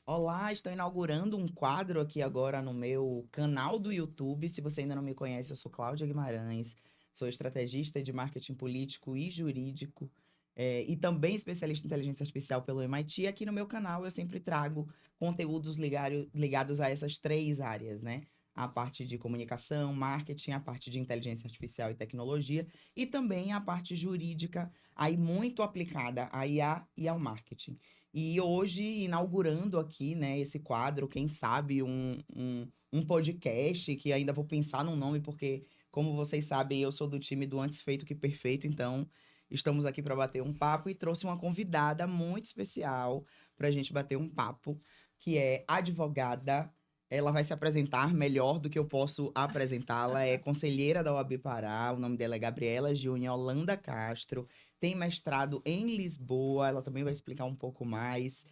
Olá, estou inaugurando um quadro aqui agora no meu canal do YouTube. Se você ainda não me conhece, eu sou Cláudia Guimarães, sou estrategista de marketing político e jurídico, e também especialista em inteligência artificial pelo MIT. Aqui no meu canal eu sempre trago conteúdos ligados a essas três áreas, né? A parte de comunicação, marketing, a parte de inteligência artificial e tecnologia, e também a parte jurídica, aí muito aplicada à IA e ao marketing. E hoje, inaugurando aqui, né, esse quadro, quem sabe um podcast, que ainda vou pensar num nome, porque, como vocês sabem, eu sou do time do Antes Feito Que Perfeito, então estamos aqui para bater um papo e trouxe uma convidada muito especial para a gente bater um papo, que é advogada. Ela vai se apresentar melhor do que eu posso apresentá-la. É conselheira da OAB Pará, o nome dela é Gabriela Júnior Holanda Castro, tem mestrado em Lisboa, ela também vai explicar um pouco mais.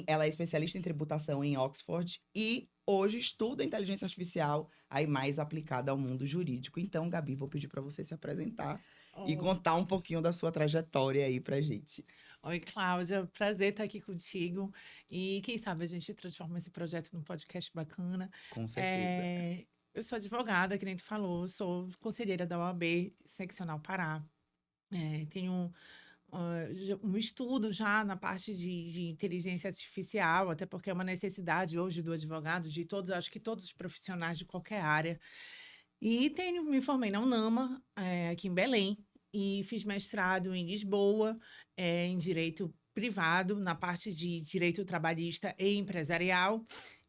Ela é especialista em tributação em Oxford e hoje estuda inteligência artificial aí mais aplicada ao mundo jurídico. Então, Gabi, vou pedir para você se apresentar e Oh, contar um pouquinho da sua trajetória aí pra gente. oi, Cláudia, prazer estar aqui contigo. E quem sabe a gente transforma esse projeto num podcast bacana. Com certeza. Eu sou advogada, que nem tu falou, sou conselheira da OAB Seccional Pará. Tenho um estudo já na parte de inteligência artificial, até porque é uma necessidade hoje do advogado, de todos, acho que todos os profissionais de qualquer área. E me formei na UNAMA, aqui em Belém, e fiz mestrado em Lisboa, em direito privado, na parte de direito trabalhista e empresarial,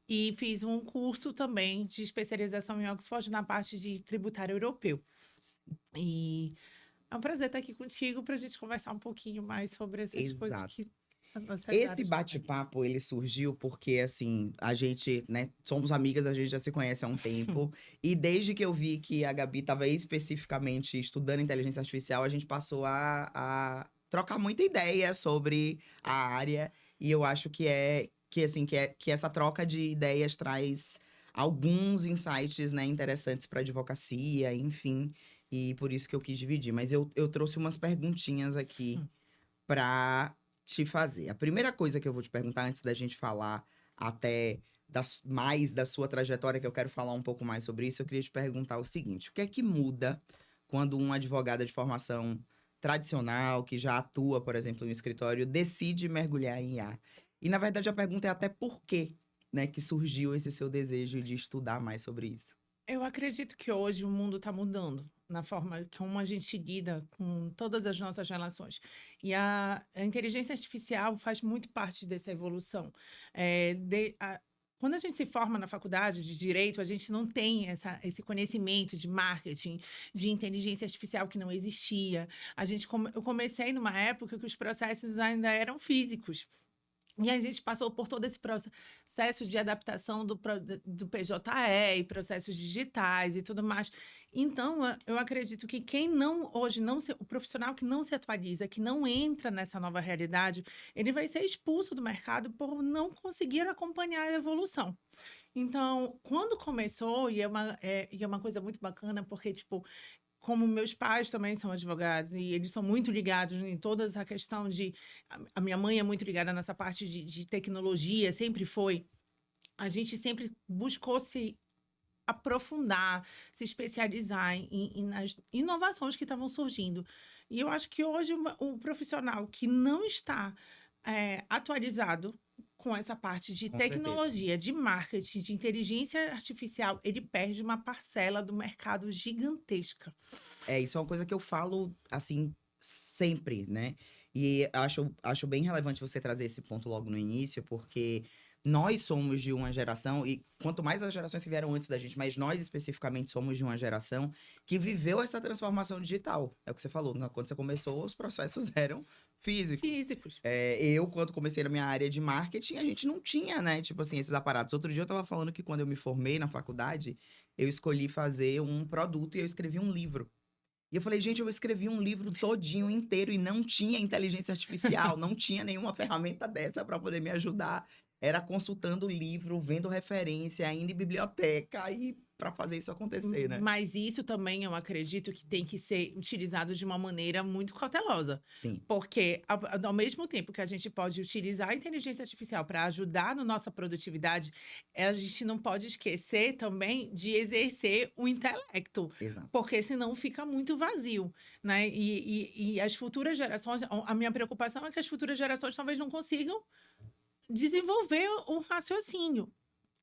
e fiz um curso também de especialização em Oxford na parte de tributário europeu. E é um prazer estar aqui contigo para a gente conversar um pouquinho mais sobre essas coisas Exato. que as nossas Esse áreas também. bate-papo, ele surgiu porque, assim, a gente, né, somos amigas, a gente já se conhece há um tempo. E desde que eu vi que a Gabi estava especificamente estudando inteligência artificial, a gente passou a trocar muita ideia sobre a área. E eu acho que essa troca de ideias traz alguns insights, né, interessantes para advocacia, enfim. E por isso que eu quis dividir. Mas eu trouxe umas perguntinhas aqui para te fazer. A primeira coisa que eu vou te perguntar antes da gente falar até mais da sua trajetória, que eu quero falar um pouco mais sobre isso, eu queria te perguntar o seguinte: o que é que muda quando um advogado de formação tradicional, que já atua, por exemplo, em um escritório, decide mergulhar em IA? E na verdade a pergunta é até por quê, né, que surgiu esse seu desejo de estudar mais sobre isso. Eu acredito que hoje o mundo está mudando na forma como a gente lida com todas as nossas relações. E a inteligência artificial faz muito parte dessa evolução. Quando a gente se forma na faculdade de direito, a gente não tem esse conhecimento de marketing, de inteligência artificial que não existia. Eu comecei numa época que os processos ainda eram físicos. E a gente passou por todo esse processo de adaptação do PJE e processos digitais e tudo mais. Então, eu acredito que quem não, hoje, o profissional que não se atualiza, que não entra nessa nova realidade, ele vai ser expulso do mercado por não conseguir acompanhar a evolução. Então, quando começou, e é uma coisa muito bacana, porque, tipo, como meus pais também são advogados e eles são muito ligados em toda essa questão de. A minha mãe é muito ligada nessa parte de tecnologia, sempre foi. A gente sempre buscou se aprofundar, se especializar nas inovações que estavam surgindo. E eu acho que hoje o profissional que não está atualizado com essa parte de Com certeza. tecnologia, de marketing, de inteligência artificial, ele perde uma parcela do mercado gigantesca. Isso é uma coisa que eu falo, assim, sempre, né? E acho bem relevante você trazer esse ponto logo no início, porque nós somos de uma geração, e quanto mais as gerações que vieram antes da gente, mas nós especificamente somos de uma geração que viveu essa transformação digital. É o que você falou, né? Quando você começou, os processos eram físicos. Físicos. Quando comecei na minha área de marketing, a gente não tinha, né? Tipo assim, esses aparatos. Outro dia eu tava falando que quando eu me formei na faculdade, eu escolhi fazer um produto e eu escrevi um livro. E eu falei, gente, eu escrevi um livro todinho inteiro e não tinha inteligência artificial, não tinha nenhuma ferramenta dessa para poder me ajudar. Era consultando o livro, vendo referência, indo em biblioteca. E para fazer isso acontecer, né? Mas isso também eu acredito que tem que ser utilizado de uma maneira muito cautelosa. Sim, Porque, ao mesmo tempo que a gente pode utilizar a inteligência artificial para ajudar na nossa produtividade, a gente não pode esquecer também de exercer o intelecto, exato. porque senão fica muito vazio, né? E as futuras gerações, a minha preocupação é que as futuras gerações talvez não consigam desenvolver o raciocínio.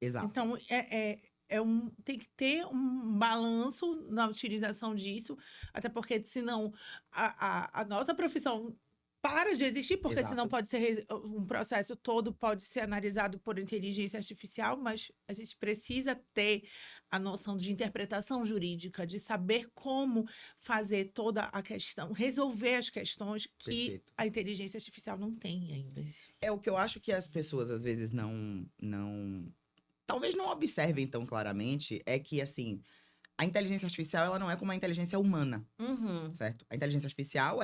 Exato. Então, tem que ter um balanço na utilização disso, até porque senão a nossa profissão para de existir, porque senão Exato. pode ser um processo todo pode ser analisado por inteligência artificial, mas a gente precisa ter a noção de interpretação jurídica, de saber como fazer toda a questão, resolver as questões que Perfeito. a inteligência artificial não tem ainda isso. É o que eu acho que as pessoas às vezes não talvez não observem tão claramente, é que assim, a inteligência artificial ela não é como a inteligência humana, Uhum. certo? A inteligência artificial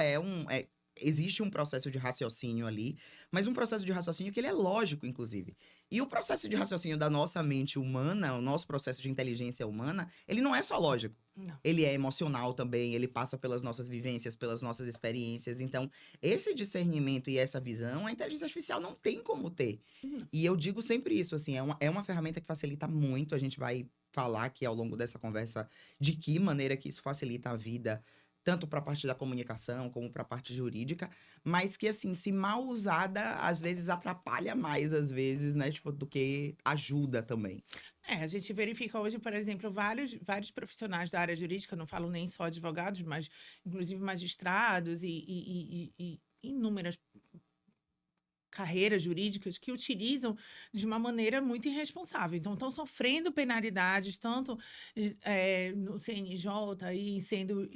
existe um processo de raciocínio ali, mas um processo de raciocínio que ele é lógico, inclusive. E o processo de raciocínio da nossa mente humana, o nosso processo de inteligência humana, ele não é só lógico. Não. Ele é emocional também, ele passa pelas nossas vivências, pelas nossas experiências. Então, esse discernimento e essa visão, a inteligência artificial não tem como ter. Uhum. E eu digo sempre isso, assim, é uma ferramenta que facilita muito. A gente vai falar aqui ao longo dessa conversa de que maneira que isso facilita a vida, tanto para a parte da comunicação como para a parte jurídica, mas que assim, se mal usada, às vezes atrapalha mais, às vezes, né, tipo, do que ajuda também. A gente verifica hoje, por exemplo, vários profissionais da área jurídica, não falo nem só advogados, mas inclusive magistrados e inúmeras carreiras jurídicas que utilizam de uma maneira muito irresponsável. Então, estão sofrendo penalidades, tanto no CNJ e sendo,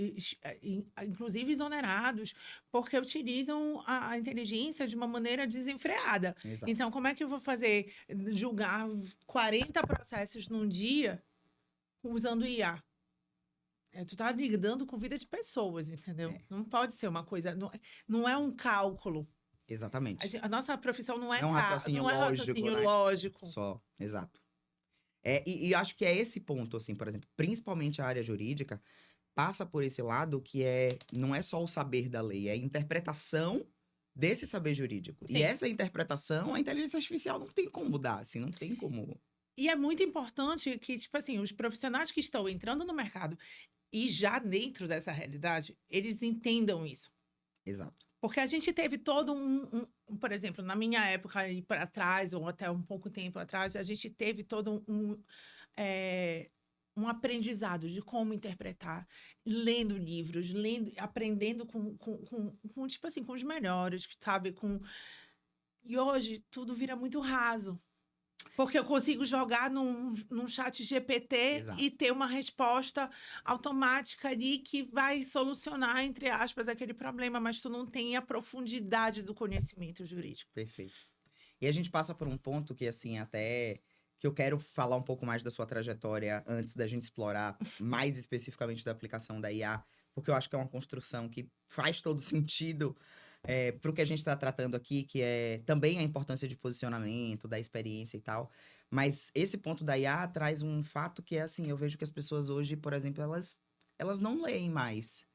inclusive, exonerados, porque utilizam a inteligência de uma maneira desenfreada. Exato. Então, como é que eu vou fazer, julgar 40 processos num dia usando IA? Tu tá lidando com vida de pessoas, entendeu? É, Não pode ser uma coisa, não é um cálculo. exatamente. A nossa profissão não é, É um raciocínio não é lógico, raciocínio né? lógico. Só, exato. E acho que é esse ponto, assim, por exemplo, principalmente a área jurídica, passa por esse lado que não é só o saber da lei, é a interpretação desse saber jurídico. E Sim. essa interpretação, a inteligência artificial não tem como dar, assim, não tem como. E é muito importante que, tipo assim, os profissionais que estão entrando no mercado e já dentro dessa realidade, eles entendam isso. Exato. Porque a gente teve todo por exemplo, na minha época e para trás, ou até um pouco tempo atrás, a gente teve todo um aprendizado de como interpretar, lendo livros, aprendendo tipo assim, com os melhores, sabe? E hoje tudo vira muito raso. Porque eu consigo jogar num chat GPT Exato. e ter uma resposta automática ali que vai solucionar, entre aspas, aquele problema, mas tu não tem a profundidade do conhecimento jurídico. Perfeito. E a gente passa por um ponto que, assim, até que eu quero falar um pouco mais da sua trajetória antes da gente explorar mais especificamente da aplicação da IA, porque eu acho que é uma construção que faz todo sentido para o que a gente está tratando aqui, que é também a importância de posicionamento, da experiência e tal. Mas esse ponto da IA traz um fato que é assim, eu vejo que as pessoas hoje, por exemplo, elas não leem mais.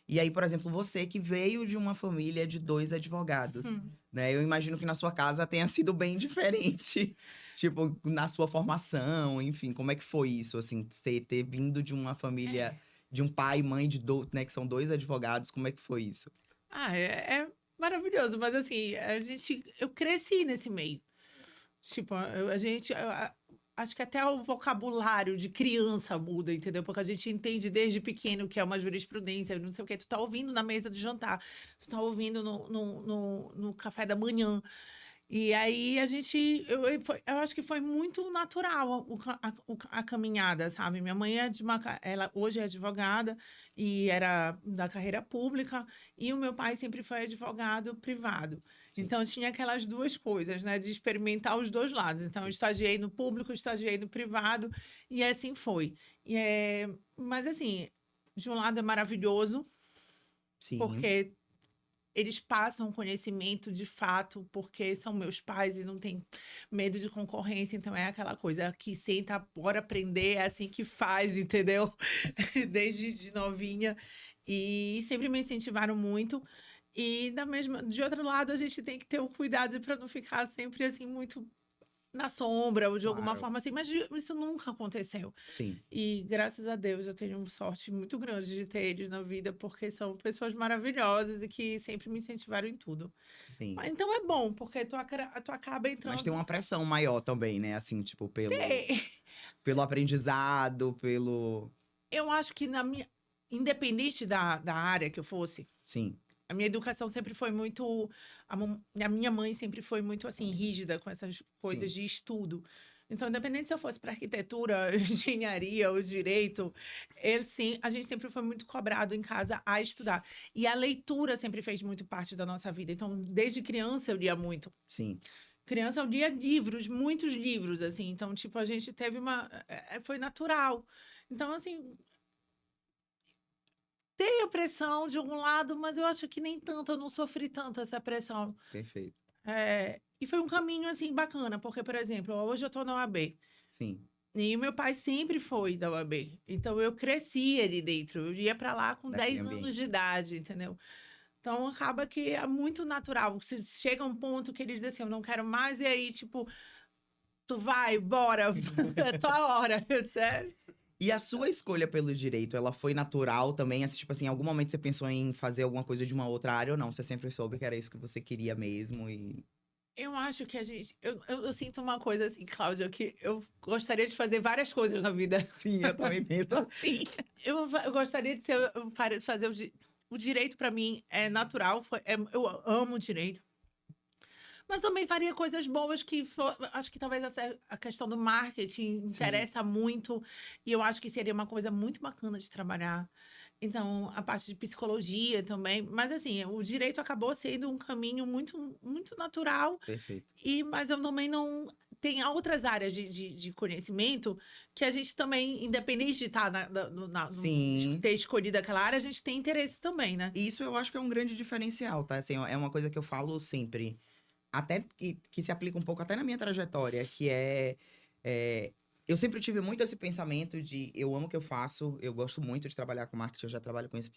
E aí, por exemplo, você que veio de uma família de 2 advogados, né? Eu imagino que na sua casa tenha sido bem diferente. Tipo, na sua formação, enfim, como é que foi isso, assim, você ter vindo de uma família, de um pai e mãe né, que são 2 advogados, como é que foi isso? É maravilhoso, mas assim, eu cresci nesse meio. Tipo, acho que até o vocabulário de criança muda, entendeu? Porque a gente entende desde pequeno que é uma jurisprudência, não sei o quê. Tu tá ouvindo na mesa de jantar, tu tá ouvindo no café da manhã. E aí eu acho que foi muito natural a caminhada, sabe? Minha mãe ela hoje é advogada e era da carreira pública, e o meu pai sempre foi advogado privado. Sim. Então tinha aquelas duas coisas, né? De experimentar os dois lados. Então eu Sim. estagiei no público, estagiei no privado, e assim foi. Mas assim, de um lado é maravilhoso, Sim. porque eles passam conhecimento de fato, porque são meus pais e não tem medo de concorrência, então é aquela coisa que senta, bora aprender, é assim que faz, entendeu? Desde de novinha. E sempre me incentivaram muito. E de outro lado, a gente tem que ter o cuidado para não ficar sempre assim muito na sombra ou de alguma Claro. forma assim, mas isso nunca aconteceu. Sim, E graças a Deus eu tenho uma sorte muito grande de ter eles na vida, porque são pessoas maravilhosas e que sempre me incentivaram em tudo. sim. Mas então é bom, porque tu acaba Mas tem entrando. uma pressão maior também, né? Assim, tipo, Tem. pelo aprendizado, pelo. Eu acho que independente da área que eu fosse, Sim, a minha educação sempre foi muito. A minha mãe sempre foi muito assim, rígida com essas coisas sim, de estudo. Então, independente se eu fosse para arquitetura, engenharia ou direito, sim, a gente sempre foi muito cobrado em casa a estudar. E a leitura sempre fez muito parte da nossa vida. Então, desde criança eu lia muito. sim. Criança eu lia livros, muitos livros, assim. Então, tipo, a gente teve uma. Foi natural. Então, assim, tem a pressão de algum lado, mas eu acho que nem tanto, eu não sofri tanto essa pressão. Perfeito. E foi um caminho, assim, bacana, porque, por exemplo, hoje eu tô na UAB, Sim. e o meu pai sempre foi da UAB, então eu cresci ali dentro, eu ia para lá com Daquele 10 anos de ambiente. entendeu? Então acaba que é muito natural, você chega a um ponto que eles dizem assim, eu não quero mais, e aí, tipo, tu vai, bora, é tua hora, eu disse, E a sua escolha pelo direito, ela foi natural também? Assim, tipo assim, em algum momento você pensou em fazer alguma coisa de uma outra área ou não? Você sempre soube que era isso que você queria mesmo e. Eu acho que a gente. Eu sinto uma coisa assim, Cláudia, que eu gostaria de fazer várias coisas na vida. Sim, eu também penso assim. Eu gostaria de ser, fazer o direito para mim é natural, eu amo o direito. Mas também faria coisas boas acho que talvez a questão do marketing Sim, interessa muito e eu acho que seria uma coisa muito bacana de trabalhar. Então, a parte de psicologia também, mas assim, o direito acabou sendo um caminho muito, muito natural perfeito. mas eu também não. Tem outras áreas de conhecimento que a gente também, independente de estar de Sim. ter escolhido aquela área, a gente tem interesse também, né? E isso eu acho que é um grande diferencial, tá? Assim, é uma coisa que eu falo sempre. Até que se aplica um pouco até na minha trajetória, que é, eu sempre tive muito esse pensamento de eu amo o que eu faço, eu gosto muito de trabalhar com marketing, eu já trabalho com isso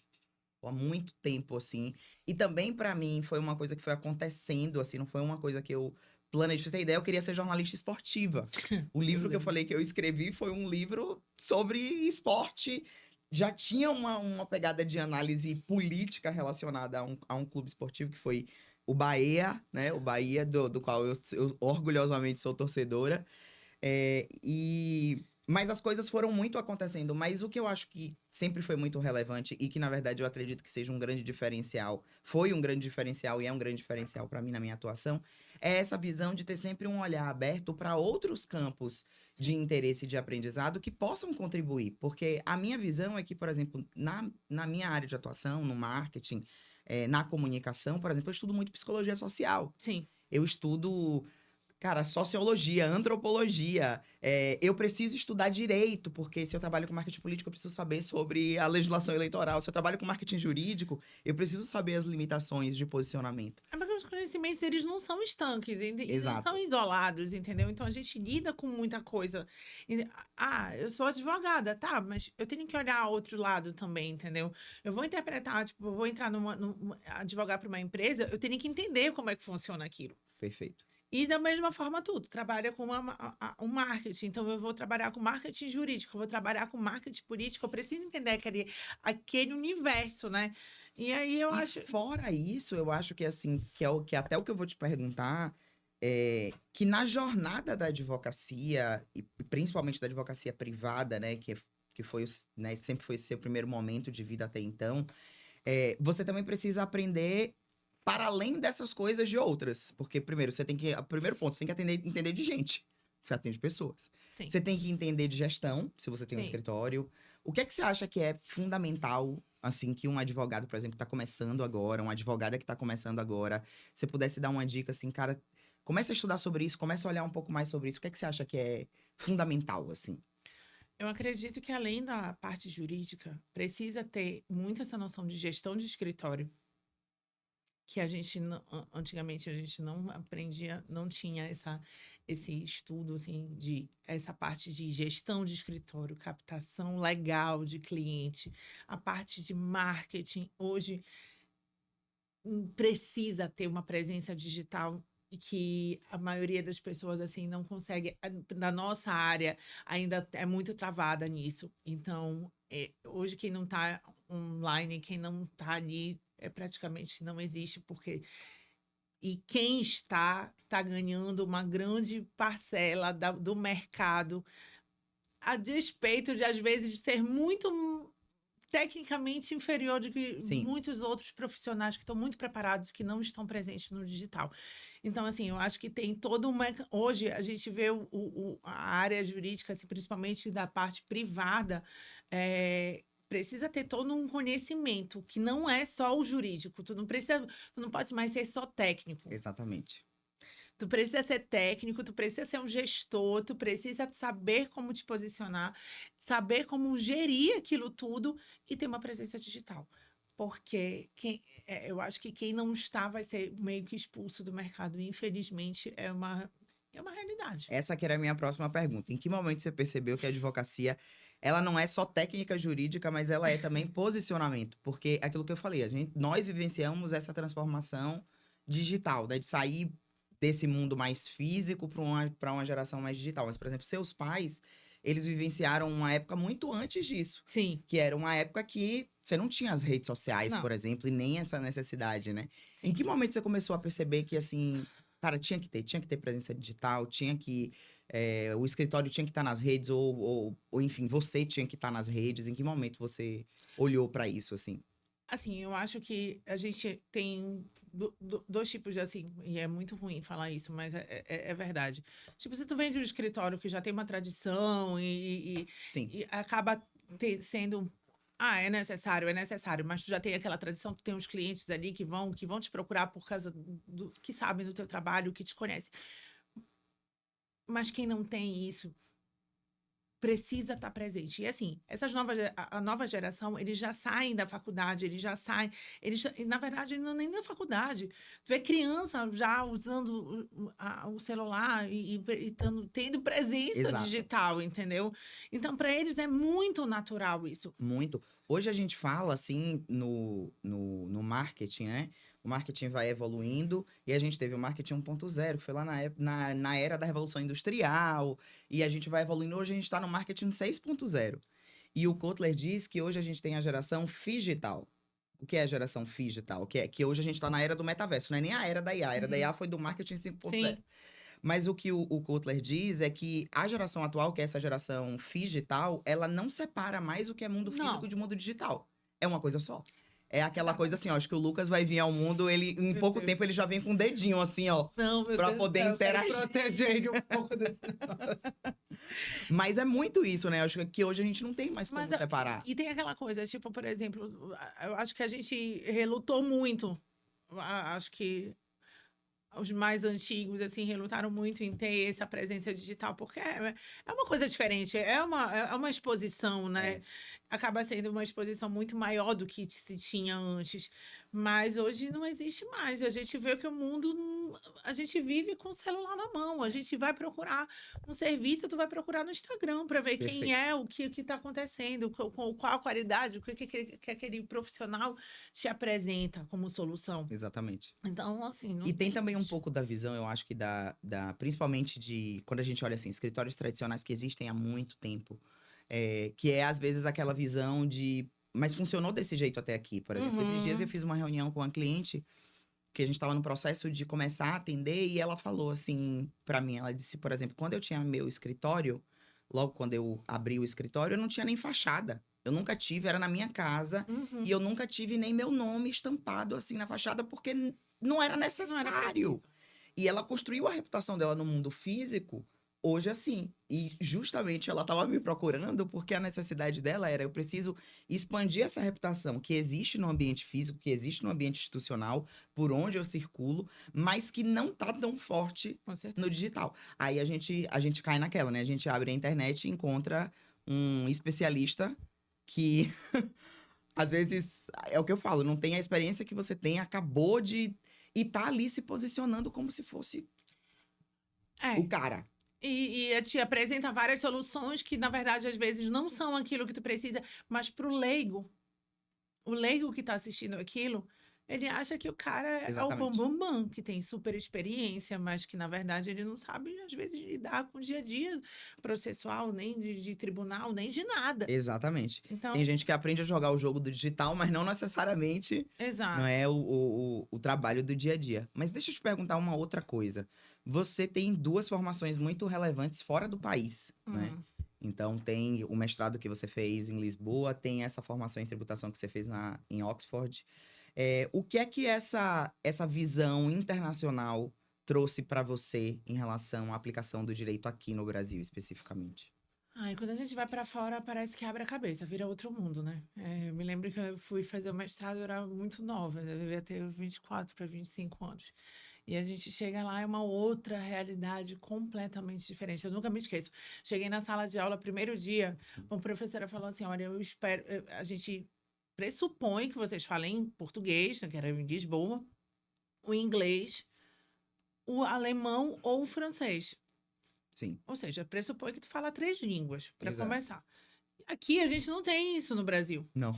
há muito tempo, assim. E também, pra mim, foi uma coisa que foi acontecendo, assim, não foi uma coisa que eu planejei. Pra você ter ideia, eu queria ser jornalista esportiva. O Eu livro que eu lembro. falei que eu escrevi foi um livro sobre esporte. Já tinha uma pegada de análise política relacionada a um clube esportivo, que foi o Bahia, né? O Bahia, do qual eu orgulhosamente sou torcedora. Mas as coisas foram muito acontecendo. Mas o que eu acho que sempre foi muito relevante e que, na verdade, eu acredito que seja um grande diferencial, foi um grande diferencial e é um grande diferencial para mim na minha atuação, é essa visão de ter sempre um olhar aberto para outros campos de Sim, interesse e de aprendizado que possam contribuir. Porque a minha visão é que, por exemplo, na minha área de atuação, no marketing, na comunicação, por exemplo, eu estudo muito psicologia social. sim. Eu estudo, cara, sociologia, antropologia. Eu preciso estudar direito, porque se eu trabalho com marketing político, eu preciso saber sobre a legislação eleitoral. Se eu trabalho com marketing jurídico, eu preciso saber as limitações de posicionamento. É porque os conhecimentos, eles não são estanques, e não são Exato. isolados, entendeu? Então, a gente lida com muita coisa. Eu sou advogada, tá, mas eu tenho que olhar outro lado também, entendeu? Eu vou interpretar, tipo, eu vou entrar advogar para uma empresa, eu tenho que entender como é que funciona aquilo. Perfeito. E da mesma forma tudo, trabalha com um marketing, então eu vou trabalhar com marketing jurídico, eu vou trabalhar com marketing político, eu preciso entender aquele universo, né? E aí eu E acho. fora isso, eu acho que assim, que até o que eu vou te perguntar é que na jornada da advocacia, e principalmente da advocacia privada, né, que foi, né, sempre foi seu primeiro momento de vida até então, você também precisa aprender para além dessas coisas de outras. Porque, primeiro, primeiro ponto, você tem que entender de gente. Você atende pessoas. Sim, Você tem que entender de gestão, se você tem um sim. escritório. O que é que você acha que é fundamental, assim, que um advogado, por exemplo, está começando agora, uma advogada que está começando agora, você pudesse dar uma dica assim, cara, comece a estudar sobre isso, comece a olhar um pouco mais sobre isso. O que é que você acha que é fundamental, assim? Eu acredito que além da parte jurídica, precisa ter muito essa noção de gestão de escritório, que a gente antigamente a gente não aprendia, não tinha esse estudo assim de essa parte de gestão de escritório, captação legal de cliente, a parte de marketing. Hoje precisa ter uma presença digital e que a maioria das pessoas assim não consegue, da nossa área ainda é muito travada nisso. Então, hoje quem não está online, quem não está ali, praticamente não existe, porque e quem está ganhando uma grande parcela do mercado, a despeito de, às vezes, de ser muito tecnicamente inferior de que Sim, muitos outros profissionais que estão muito preparados, que não estão presentes no digital. Então, assim, eu acho que tem todo uma... Hoje, a gente vê a área jurídica, assim, principalmente da parte privada, precisa ter todo um conhecimento, que não é só o jurídico. Tu não pode mais ser só técnico. exatamente. Tu precisa ser técnico, tu precisa ser um gestor, tu precisa saber como te posicionar, saber como gerir aquilo tudo e ter uma presença digital. Porque eu acho que quem não está vai ser meio que expulso do mercado. Infelizmente, é uma realidade. Essa que era a minha próxima pergunta. Em que momento você percebeu que a advocacia, ela não é só técnica jurídica, mas ela é também posicionamento? Porque é aquilo que eu falei, nós vivenciamos essa transformação digital, né? De sair desse mundo mais físico para uma geração mais digital. Mas, por exemplo, seus pais, eles vivenciaram uma época muito antes disso. Sim, Que era uma época que você não tinha as redes sociais, não, por exemplo, e nem essa necessidade, né? Em sim. que momento você começou a perceber que, assim, cara, tinha que ter presença digital, o escritório tinha que estar nas redes, ou enfim, você tinha que estar nas redes. Em que momento você olhou para isso, assim? Assim, eu acho que a gente tem dois tipos de assim, e é muito ruim falar isso, mas é verdade. Tipo, se tu vem de um escritório que já tem uma tradição Sim, e acaba sendo. Ah, é necessário, mas tu já tem aquela tradição, tu tem os clientes ali que vão te procurar por causa que sabem do teu trabalho, que te conhecem. Mas quem não tem isso precisa estar presente. E assim, a nova geração, eles já saem da faculdade, e, na verdade, não nem na faculdade. Tu vê criança já usando o celular e tendo presença exato. digital, entendeu? Então, para eles é muito natural isso. Muito. Hoje a gente fala, assim, no marketing, né? O marketing vai evoluindo e a gente teve o marketing 1.0, que foi lá na era da Revolução Industrial, e a gente vai evoluindo. Hoje a gente está no marketing 6.0. E o Kotler diz que hoje a gente tem a geração digital. O que é a geração digital? Que hoje a gente está na era do metaverso, não é nem a era da IA. A era da Uhum. IA foi do marketing 5.0. Sim. Mas o que o Kotler diz é que a geração atual, que é essa geração digital, ela não separa mais o que é mundo físico Não, de mundo digital. É uma coisa só. É aquela coisa assim, ó, exatamente. acho que o Lucas vai vir ao mundo, ele em Meu pouco Deus. tempo ele já vem com o dedinho assim, ó, Não, meu pra Deus do poder céu, eu quero interagir. proteger ele um pouco desse negócio. Mas é muito isso, né? Acho que hoje a gente não tem mais Mas como separar. e tem aquela coisa, tipo, por exemplo, eu acho que a gente relutou muito. Acho que os mais antigos, assim, relutaram muito em ter essa presença digital, porque é uma coisa diferente, é uma exposição, né? É, Acaba sendo uma exposição muito maior do que se tinha antes. Mas hoje não existe mais. A gente vê que o mundo, a gente vive com o celular na mão. A gente vai procurar um serviço, tu vai procurar no Instagram para ver quem perfeito. é, o que está acontecendo, qual a qualidade, o que aquele profissional te apresenta como solução. Exatamente. Então, assim, E não tem tem também um mais. pouco da visão, eu acho que principalmente de, quando a gente olha assim, escritórios tradicionais que existem há muito tempo, que é às vezes aquela visão de, mas funcionou desse jeito até aqui, por exemplo. Esses dias eu Uhum. fiz uma reunião com uma cliente que a gente estava no processo de começar a atender e ela falou assim pra mim, ela disse, por exemplo, quando eu tinha meu escritório, logo quando eu abri o escritório, eu não tinha nem fachada. Eu nunca tive, era na minha casa, e Uhum. eu nunca tive nem meu nome estampado assim na fachada porque não era Não era preciso. necessário. E ela construiu a reputação dela no mundo físico hoje assim. E justamente ela estava me procurando porque a necessidade dela era: eu preciso expandir essa reputação que existe no ambiente físico, que existe no ambiente institucional, por onde eu circulo, mas que não tá tão forte Com no certeza. digital. Aí a gente cai naquela, né? A gente abre a internet e encontra um especialista que às vezes é o que eu falo, não tem a experiência que você tem, acabou de e tá ali se posicionando como se fosse É. o cara. E te apresenta várias soluções que, na verdade, às vezes não são aquilo que tu precisa, mas pro leigo, o leigo que tá assistindo aquilo, ele acha que o cara é o Exatamente. bam-bam-bam, que tem super experiência, mas que, na verdade, ele não sabe, às vezes, lidar com o dia a dia processual, nem de tribunal, nem de nada. Exatamente. Então, Tem gente que aprende a jogar o jogo do digital, mas não necessariamente não exato. é o trabalho do dia a dia. Mas deixa eu te perguntar uma outra coisa. Você tem duas formações muito relevantes fora do país, né? Hum. Então, tem o mestrado que você fez em Lisboa, tem essa formação em tributação que você fez em Oxford. O que é que essa visão internacional trouxe para você em relação à aplicação do direito aqui no Brasil, especificamente? Ai, quando a gente vai pra fora, parece que abre a cabeça, vira outro mundo, né? Eu me lembro que eu fui fazer o mestrado, eu era muito nova, eu devia ter 24 para 25 anos. E a gente chega lá, é uma outra realidade completamente diferente. Eu nunca me esqueço. Cheguei na sala de aula, primeiro dia, Sim. uma professora falou assim: olha, eu espero. A gente pressupõe que vocês falem português, né, que era em Lisboa, o inglês, o alemão ou o francês. Sim, Ou seja, pressupõe que tu fala três línguas, para exato. começar. Aqui a gente não tem isso no Brasil. Não.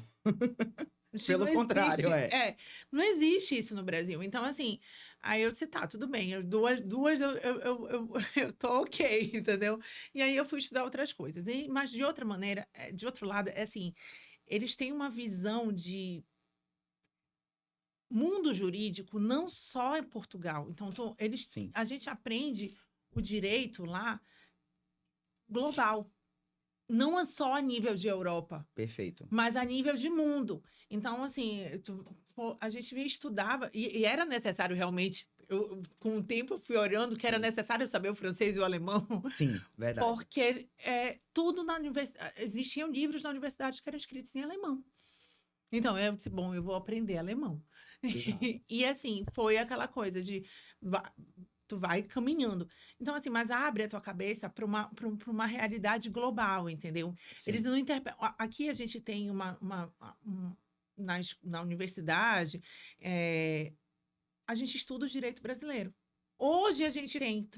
Isso não Pelo contrário, existe. é. Não existe isso no Brasil. Então, assim, aí eu disse, tá, tudo bem. Duas eu tô ok, entendeu? E aí eu fui estudar outras coisas. Mas de outra maneira, de outro lado, é assim, eles têm uma visão de mundo jurídico não só em Portugal. Então, Sim, a gente aprende o direito lá global. Não é só a nível de Europa. perfeito. Mas a nível de mundo. Então, assim, a gente estudava, e era necessário realmente. Com o tempo, eu fui olhando que era Sim, necessário saber o francês e o alemão, sim, verdade. porque tudo na universidade. Existiam livros na universidade que eram escritos em alemão. Então, eu disse, bom, eu vou aprender alemão. Exato. E assim, foi aquela coisa de tu vai caminhando. Então, assim, mas abre a tua cabeça para uma realidade global, entendeu? Eles Sim, não interpretam. Aqui a gente tem na universidade, a gente estuda o direito brasileiro. Hoje a gente tem,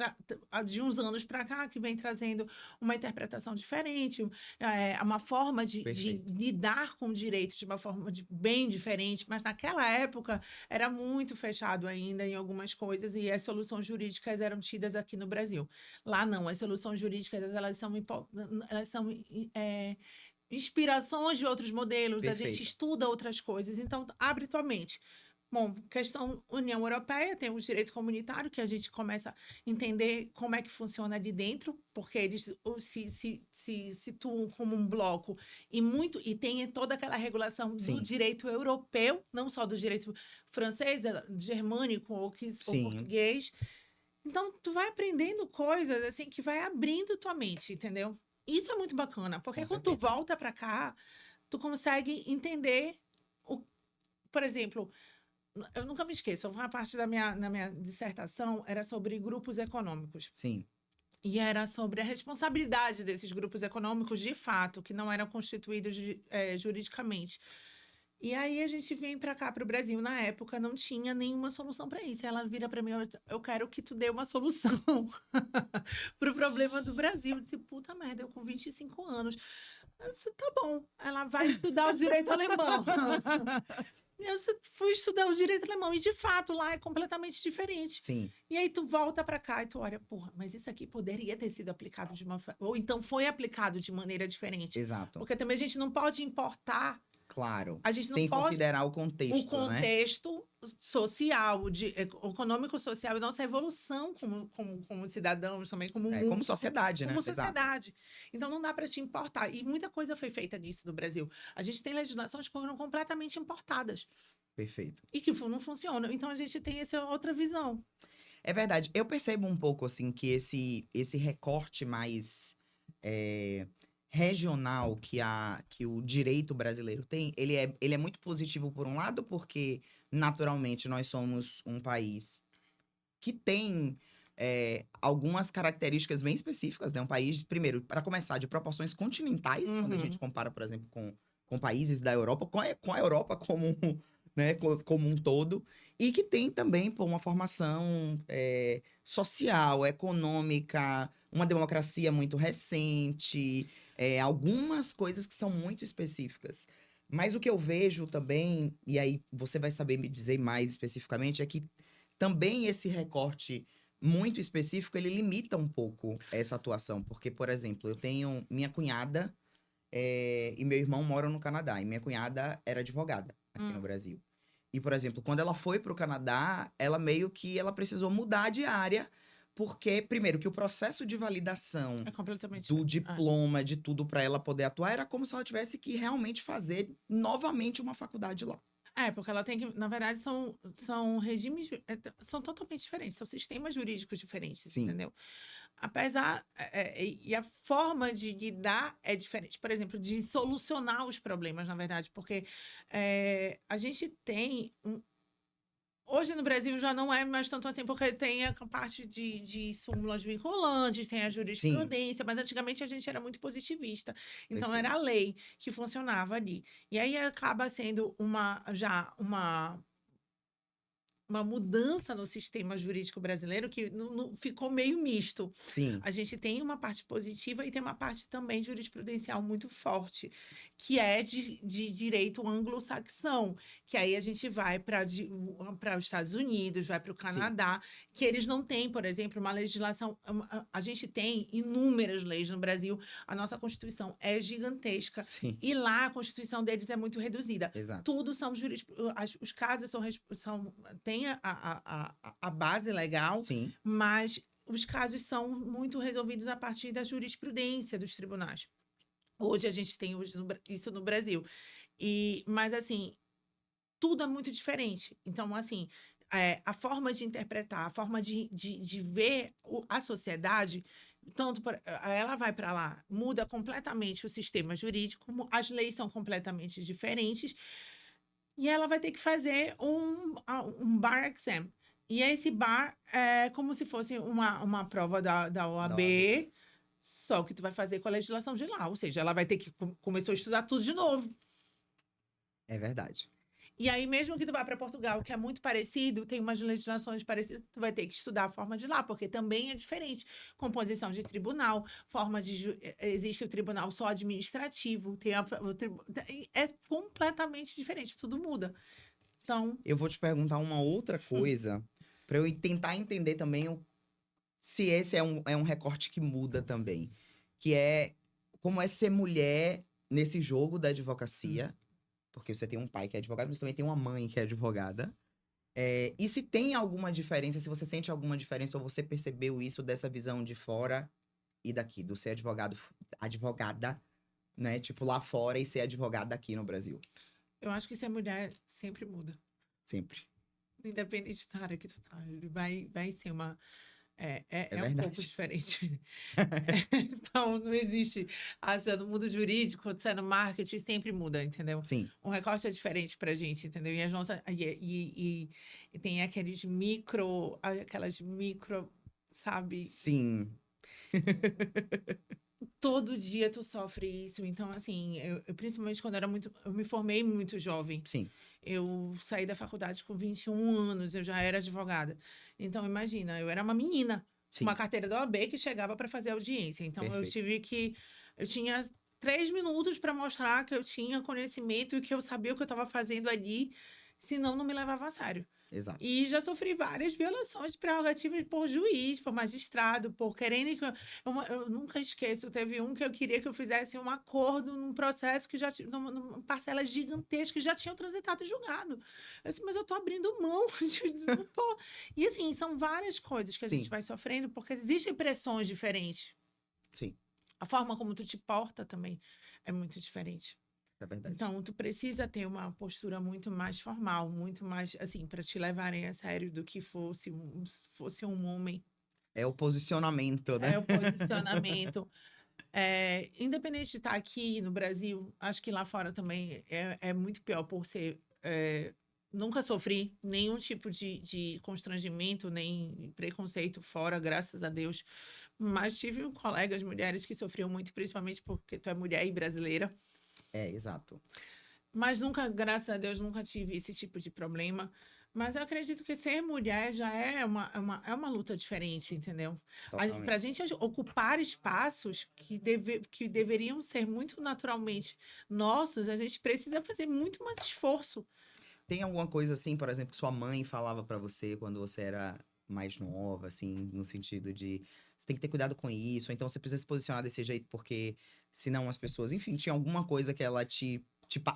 de uns anos para cá, que vem trazendo uma interpretação diferente, uma forma de perfeito. lidar com o direito de uma forma bem diferente, mas naquela época era muito fechado ainda em algumas coisas e as soluções jurídicas eram tidas aqui no Brasil. Lá não, as soluções jurídicas elas são inspirações de outros modelos, a gente Perfeito. estuda outras coisas, então abre tua mente. Bom, questão União Europeia, tem o direito comunitário, que a gente começa a entender como é que funciona ali dentro, porque eles se situam como um bloco e tem toda aquela regulação do Sim, direito europeu, não só do direito francês, germânico ou sim, português. Então, tu vai aprendendo coisas assim que vai abrindo tua mente, entendeu? Isso é muito bacana, com porque quando tu certeza. volta para cá, tu consegue entender o, por exemplo, eu nunca me esqueço, uma parte na minha dissertação era sobre grupos econômicos. Sim, E era sobre a responsabilidade desses grupos econômicos, de fato, que não eram constituídos juridicamente. E aí a gente vem para cá, para o Brasil, na época não tinha nenhuma solução para isso. Ela vira para mim, eu quero que tu dê uma solução para o problema do Brasil. Eu disse, puta merda, eu com 25 anos. Eu disse, tá bom. Ela vai estudar o direito alemão. Fui estudar o direito alemão e, de fato, lá é completamente diferente. sim, E aí tu volta para cá e tu olha, porra, mas isso aqui poderia ter sido aplicado ou então foi aplicado de maneira diferente. exato. Porque também a gente não pode importar, Claro. a gente não Sem pode considerar o o contexto, né? contexto social, econômico-social e nossa evolução como cidadãos, também como É, como mundo, sociedade, né? como Exato. sociedade. Então não dá para te importar. E muita coisa foi feita nisso no Brasil. A gente tem legislações que foram completamente importadas Perfeito. e que não funcionam. Então a gente tem essa outra visão. É verdade. Eu percebo um pouco, assim, que esse recorte mais é, regional que o direito brasileiro tem, ele é muito positivo por um lado, porque naturalmente nós somos um país que tem algumas características bem específicas, né? Um país, primeiro, para começar, de proporções continentais, quando a gente Uhum. compara, por exemplo, com países da Europa, com a Europa como né, como um todo, e que tem também pô, uma formação social, econômica, uma democracia muito recente, algumas coisas que são muito específicas. Mas o que eu vejo também, e aí você vai saber me dizer mais especificamente, é que também esse recorte muito específico, ele limita um pouco essa atuação. Porque, por exemplo, eu tenho minha cunhada e meu irmão moram no Canadá. E minha cunhada era advogada aqui no Hum, Brasil. E, por exemplo, quando ela foi para o Canadá, ela meio que ela precisou mudar de área, porque, primeiro, que o processo de validação é completamente do diferente. diploma, de tudo para ela poder atuar, era como se ela tivesse que realmente fazer novamente uma faculdade lá. Porque ela tem que, na verdade, são regimes, são totalmente diferentes, são sistemas jurídicos diferentes, Sim, entendeu? Apesar, e a forma de lidar é diferente, por exemplo, de solucionar os problemas, na verdade, porque a gente tem hoje no Brasil já não é mais tanto assim, porque tem a parte de súmulas vinculantes, tem a sim, jurisprudência, mas antigamente a gente era muito positivista. Então era a perfeito. lei que funcionava ali. E aí acaba sendo uma mudança no sistema jurídico brasileiro que ficou meio misto. Sim, A gente tem uma parte positiva e tem uma parte também jurisprudencial muito forte, que é de direito anglo-saxão, que aí a gente vai para os Estados Unidos, vai para o sim, Canadá, que eles não têm, por exemplo, uma legislação. A gente tem inúmeras leis no Brasil, a nossa Constituição é gigantesca. sim, E lá a Constituição deles é muito reduzida. exato. Tudo são os casos têm a base legal, Sim, mas os casos são muito resolvidos a partir da jurisprudência dos tribunais. Hoje a gente tem isso no Brasil. Mas, assim, tudo é muito diferente. Então, assim, a forma de interpretar, a forma de ver a sociedade, ela vai para lá, muda completamente o sistema jurídico, as leis são completamente diferentes, e ela vai ter que fazer um bar exam. E esse bar é como se fosse uma prova da da OAB. OAB, só que tu vai fazer com a legislação de lá. Ou seja, ela vai ter que começar a estudar tudo de novo. É verdade. E aí, mesmo que tu vá para Portugal, que é muito parecido, tem umas legislações parecidas, tu vai ter que estudar a forma de lá, porque também é diferente. Composição de tribunal, existe o tribunal só administrativo, é completamente diferente, tudo muda. Então, Eu vou te perguntar uma outra coisa para eu tentar entender também se esse é um recorte que muda também, que é como é ser mulher nesse jogo da hum, advocacia, porque você tem um pai que é advogado, mas também tem uma mãe que é advogada. E se tem alguma diferença, se você sente alguma diferença ou você percebeu isso dessa visão de fora e daqui, do ser advogada, né? Tipo, lá fora e ser advogada aqui no Brasil. eu acho que ser mulher sempre muda. Sempre. Independente da área que tu tá, vai ser uma. É É um pouco verdade. diferente. Então, não existe. No mundo jurídico, sendo marketing, sempre muda, entendeu? Sim, Um recorte é diferente pra gente, entendeu? E as nossas. E tem aquelas micro, sabe? sim, Todo dia tu sofre isso. Então, assim, principalmente quando eu me formei muito jovem. sim, Eu saí da faculdade com 21 anos, eu já era advogada. Então, imagina, eu era uma menina com uma sim, carteira da OAB que chegava para fazer audiência. Então, perfeito. eu tinha 3 minutos para mostrar que eu tinha conhecimento e que eu sabia o que eu estava fazendo ali, senão não me levava a sério. Exato. E já sofri várias violações de prerrogativas por juiz, por magistrado, por querendo que eu nunca esqueço, teve um que eu queria que eu fizesse um acordo num processo que já tinha numa parcela gigantesca que já tinham transitado e julgado. Eu disse, mas eu tô abrindo mão pô. E assim, são várias coisas que a gente Sim, vai sofrendo porque existem pressões diferentes. sim, A forma como tu te porta também é muito diferente. é verdade. Então, tu precisa ter uma postura muito mais formal, muito mais, assim, para te levarem a sério do que fosse um homem. É o posicionamento, É né? o posicionamento. Independente de estar aqui no Brasil, acho que lá fora também é muito pior por ser. Nunca sofri nenhum tipo de constrangimento, nem preconceito fora, graças a Deus. Mas tive colegas mulheres que sofriam muito, principalmente porque tu é mulher e brasileira. É, exato. Mas nunca, graças a Deus, nunca tive esse tipo de problema. Mas eu acredito que ser mulher já é uma luta diferente, entendeu? Para a Totalmente. gente ocupar espaços que deveriam ser muito naturalmente nossos, a gente precisa fazer muito mais esforço. Tem alguma coisa assim, por exemplo, que sua mãe falava pra você quando você era mais nova, assim, no sentido de você tem que ter cuidado com isso, ou então você precisa se posicionar desse jeito porque senão as pessoas, enfim, tinha alguma coisa que ela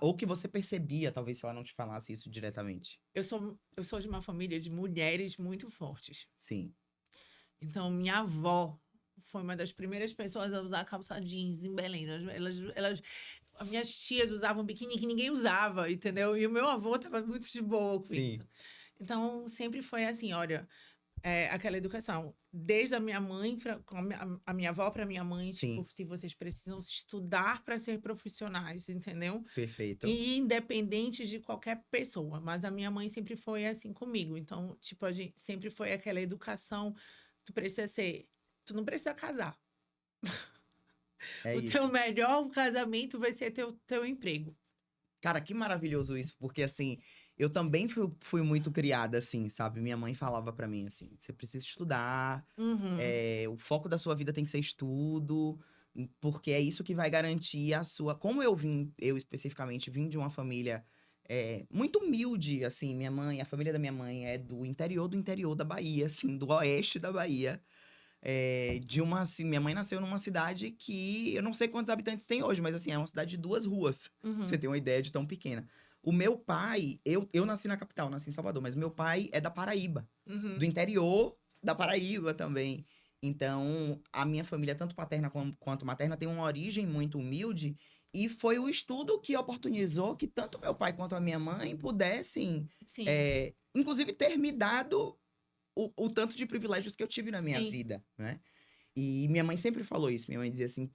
ou que você percebia, talvez se ela não te falasse isso diretamente. Eu sou de uma família de mulheres muito fortes. Sim, Então, minha avó foi uma das primeiras pessoas a usar calça jeans em Belém. As minhas tias usavam biquíni que ninguém usava, entendeu? E o meu avô estava muito de boa com sim, isso. Então, sempre foi assim, olha, aquela educação. Desde a minha mãe, a minha avó para minha mãe, tipo, sim, se vocês precisam estudar para ser profissionais, entendeu? perfeito. E independente de qualquer pessoa. Mas a minha mãe sempre foi assim comigo. Então, tipo, a gente sempre foi aquela educação. Tu precisa ser. Tu não precisa casar. É O teu isso. melhor casamento vai ser teu emprego. Cara, que maravilhoso isso, porque assim, eu também fui muito criada assim, sabe? Minha mãe falava pra mim assim, você precisa estudar, Uhum. o foco da sua vida tem que ser estudo, porque é isso que vai garantir a sua. Como eu especificamente vim de uma família muito humilde, assim, minha mãe, a família da minha mãe é do interior da Bahia, assim, do oeste da Bahia. Minha mãe nasceu numa cidade que eu não sei quantos habitantes tem hoje, mas assim, é uma cidade de 2 ruas. Pra você Uhum. ter uma ideia de tão pequena. O meu pai, eu nasci na capital, nasci em Salvador, mas meu pai é da Paraíba, do Uhum. interior da Paraíba também. Então, a minha família, tanto paterna quanto materna, tem uma origem muito humilde. E foi o estudo que oportunizou que tanto meu pai quanto a minha mãe pudessem, Sim, inclusive, ter me dado o tanto de privilégios que eu tive na minha sim, vida, né? E minha mãe sempre falou isso. Minha mãe dizia assim: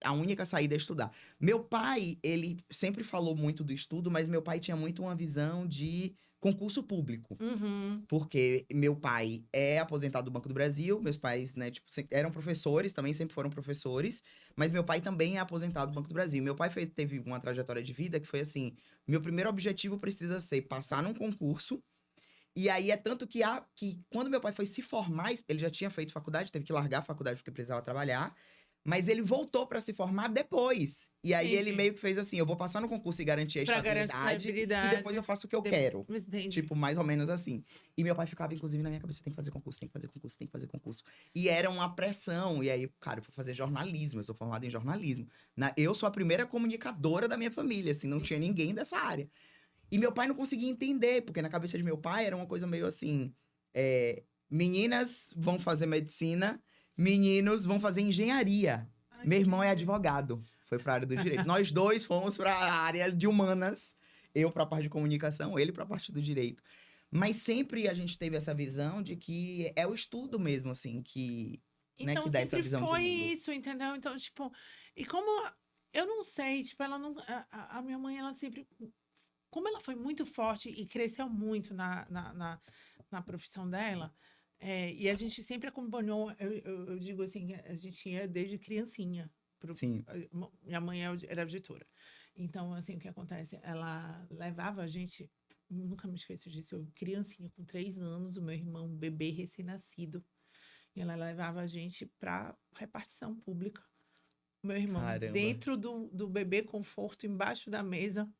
a única saída é estudar. Meu pai, ele sempre falou muito do estudo, mas meu pai tinha muito uma visão de concurso público. uhum, Porque meu pai é aposentado do Banco do Brasil, meus pais, né, tipo, eram professores, também sempre foram professores, mas meu pai também é aposentado do Banco do Brasil. Meu pai teve uma trajetória de vida que foi assim: meu primeiro objetivo precisa ser passar num concurso e aí é tanto que quando meu pai foi se formar, ele já tinha feito faculdade, teve que largar a faculdade porque precisava trabalhar, mas ele voltou para se formar depois. E aí ele entendi. meio que fez assim: eu vou passar no concurso e garantir a Para garantir estabilidade e depois eu estabilidade, faço o que eu quero. entendi. Tipo, mais ou menos assim. E meu pai ficava, inclusive, na minha cabeça: tem que fazer concurso, tem que fazer concurso, tem que fazer concurso. E era uma pressão. E aí, cara, eu fui fazer jornalismo, eu sou formada em jornalismo. Eu sou a primeira comunicadora da minha família, assim, não tinha ninguém dessa área. E meu pai não conseguia entender, porque na cabeça de meu pai era uma coisa meio assim: meninas vão fazer medicina, meninos vão fazer engenharia. Ai, Meu que irmão é lindo. advogado, foi para a área do direito. Nós dois fomos para a área de humanas, eu para a parte de comunicação, ele para a parte do direito. Mas sempre a gente teve essa visão de que é o estudo mesmo, assim, né, Então que dá essa sempre visão de foi mundo. isso, entendeu? Então, tipo, e como eu não sei, tipo, ela não. A minha mãe, ela sempre. Como ela foi muito forte e cresceu muito na profissão dela, e a gente sempre acompanhou, eu digo assim, a gente ia desde criancinha. Sim, Minha mãe era auditora. Então, assim, o que acontece? Ela levava a gente, nunca me esqueço disso, eu criancinha com 3 anos, o meu irmão, um bebê recém-nascido, e ela levava a gente para repartição pública. O meu irmão caramba, dentro do bebê conforto, embaixo da mesa,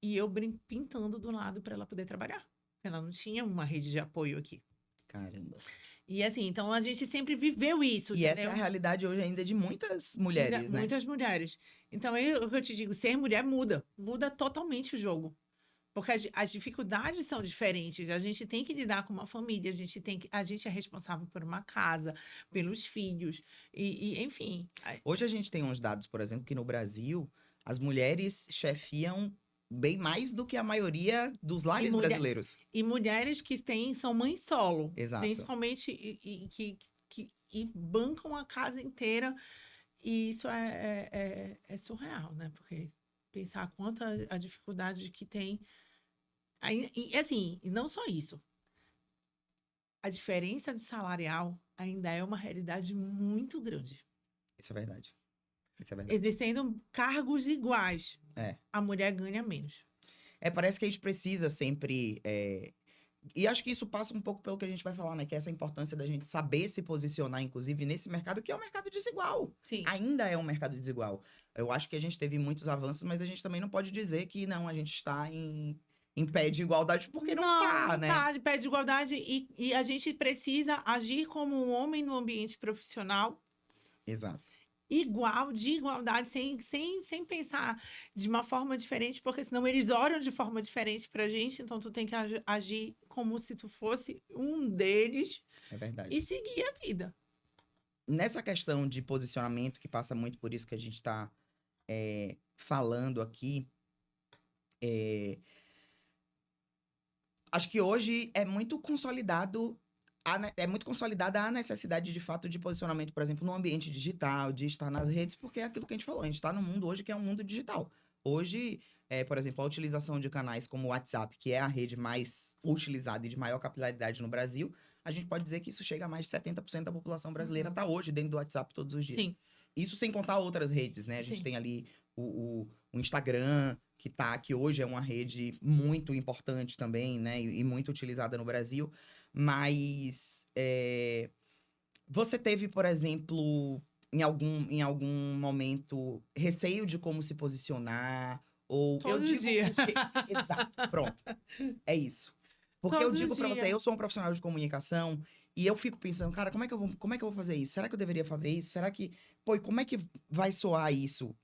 e eu pintando do lado para ela poder trabalhar. Ela não tinha uma rede de apoio aqui. caramba. E assim, então a gente sempre viveu isso, E essa é a entendeu? realidade hoje ainda de muitas Ainda, mulheres, né? muitas mulheres. Então, o que eu te digo, ser mulher muda totalmente o jogo. Porque as dificuldades são diferentes. A gente tem que lidar com uma família, a gente é responsável por uma casa, pelos filhos, enfim. Hoje a gente tem uns dados, por exemplo, que no Brasil as mulheres chefiam bem mais do que a maioria dos E, lares mulher, brasileiros. e mulheres que são mães solo, Exato. principalmente, e bancam a casa inteira. E isso é surreal, né? Porque pensar quanta a dificuldade que tem. E assim, e não só isso. A diferença de salarial ainda é uma realidade muito grande. Isso é verdade. Isso é verdade. Existendo cargos iguais, É. a mulher ganha menos. Parece que a gente precisa sempre. E acho que isso passa um pouco pelo que a gente vai falar, né? Que é essa importância da gente saber se posicionar, inclusive, nesse mercado, que é um mercado desigual. Sim. Ainda é um mercado desigual. Eu acho que a gente teve muitos avanços, mas a gente também não pode dizer que não, a gente está em pé de igualdade, porque não tá, Não né? tá de pé de igualdade e a gente precisa agir como um homem no ambiente profissional Exato. igual, de igualdade, sem pensar de uma forma diferente, porque senão eles olham de forma diferente pra gente, então tu tem que agir como se tu fosse um deles É verdade. e seguir a vida. Nessa questão de posicionamento, que passa muito por isso que a gente está falando aqui, acho que hoje é muito consolidado. É muito consolidada a necessidade de fato de posicionamento, por exemplo, no ambiente digital, de estar nas redes, porque é aquilo que a gente falou, a gente está num mundo hoje que é um mundo digital. Hoje, por exemplo, a utilização de canais como o WhatsApp, que é a rede mais utilizada e de maior capilaridade no Brasil, a gente pode dizer que isso chega a mais de 70% da população brasileira está hoje dentro do WhatsApp todos os dias. Sim. Isso sem contar outras redes, né? A gente Sim. tem ali o Instagram, que hoje é uma rede muito importante também, né? E muito utilizada no Brasil. Mas você teve, por exemplo, em algum momento, receio de como se posicionar? Ou eu Todo digo dia. porque. Exato, pronto. É isso. Porque eu Todo digo pra você, dia. eu sou um profissional de comunicação e eu fico pensando, cara, como é que eu vou fazer isso? Será que eu deveria fazer isso? Será que. Pô, e como é que vai soar isso?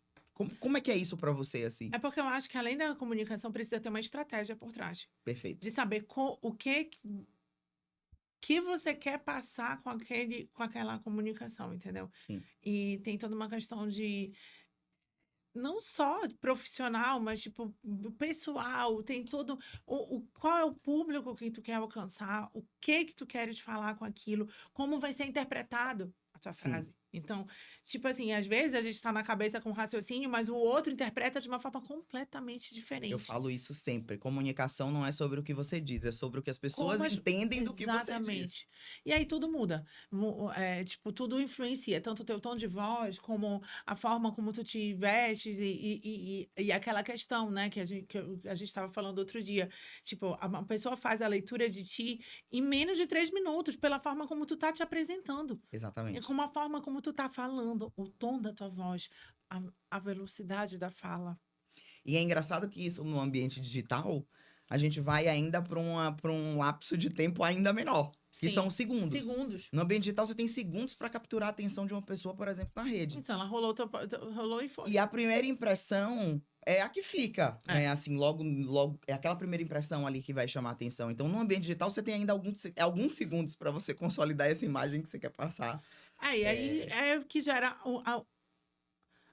Como é que é isso pra você, assim? É porque eu acho que além da comunicação precisa ter uma estratégia por trás. Perfeito. De saber o que você quer passar com aquela comunicação, entendeu? Sim. E tem toda uma questão de não só profissional, mas tipo pessoal, tem todo qual é o público que tu quer alcançar, o que tu queres falar com aquilo, como vai ser interpretado a tua Sim. frase. Então, tipo assim, às vezes a gente está na cabeça com raciocínio, mas o outro interpreta de uma forma completamente Eu diferente. falo isso sempre. Comunicação não é sobre o que você diz, é sobre o que as pessoas Como entendem do que você diz. exatamente. E aí tudo muda. Tipo, tudo influencia, tanto o teu tom de voz, como a forma como tu te vestes e aquela questão, né, que a gente estava falando outro dia. Tipo, uma pessoa faz a leitura de ti em menos de 3 minutos, pela forma como tu tá te apresentando. E Exatamente. com a forma como tu tá falando, o tom da tua voz, a velocidade da fala. E é engraçado que isso no ambiente digital, a gente vai ainda para um lapso de tempo ainda menor, que Sim, são segundos. segundos. No ambiente digital, você tem segundos para capturar a atenção de uma pessoa, por exemplo, na rede. Então, ela rolou e foi. E a primeira impressão é a que fica, É. né? Assim, logo, é aquela primeira impressão ali que vai chamar a atenção. Então, no ambiente digital, você tem ainda alguns segundos para você consolidar essa imagem que você quer passar. E aí é o que gera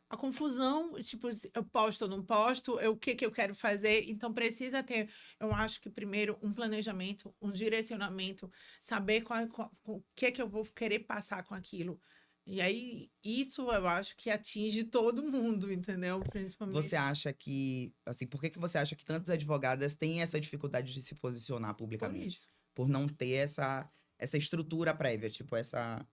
a confusão, tipo, eu posto ou não posto, o que que eu quero fazer. Então, precisa ter, eu acho que primeiro, um planejamento, um direcionamento, saber o que eu vou querer passar com aquilo. E aí, isso eu acho que atinge todo mundo, entendeu? Principalmente Você acha que, assim, por que você acha que tantas advogadas têm essa dificuldade de se posicionar por publicamente? isso. Por não ter essa estrutura prévia, tipo, essa.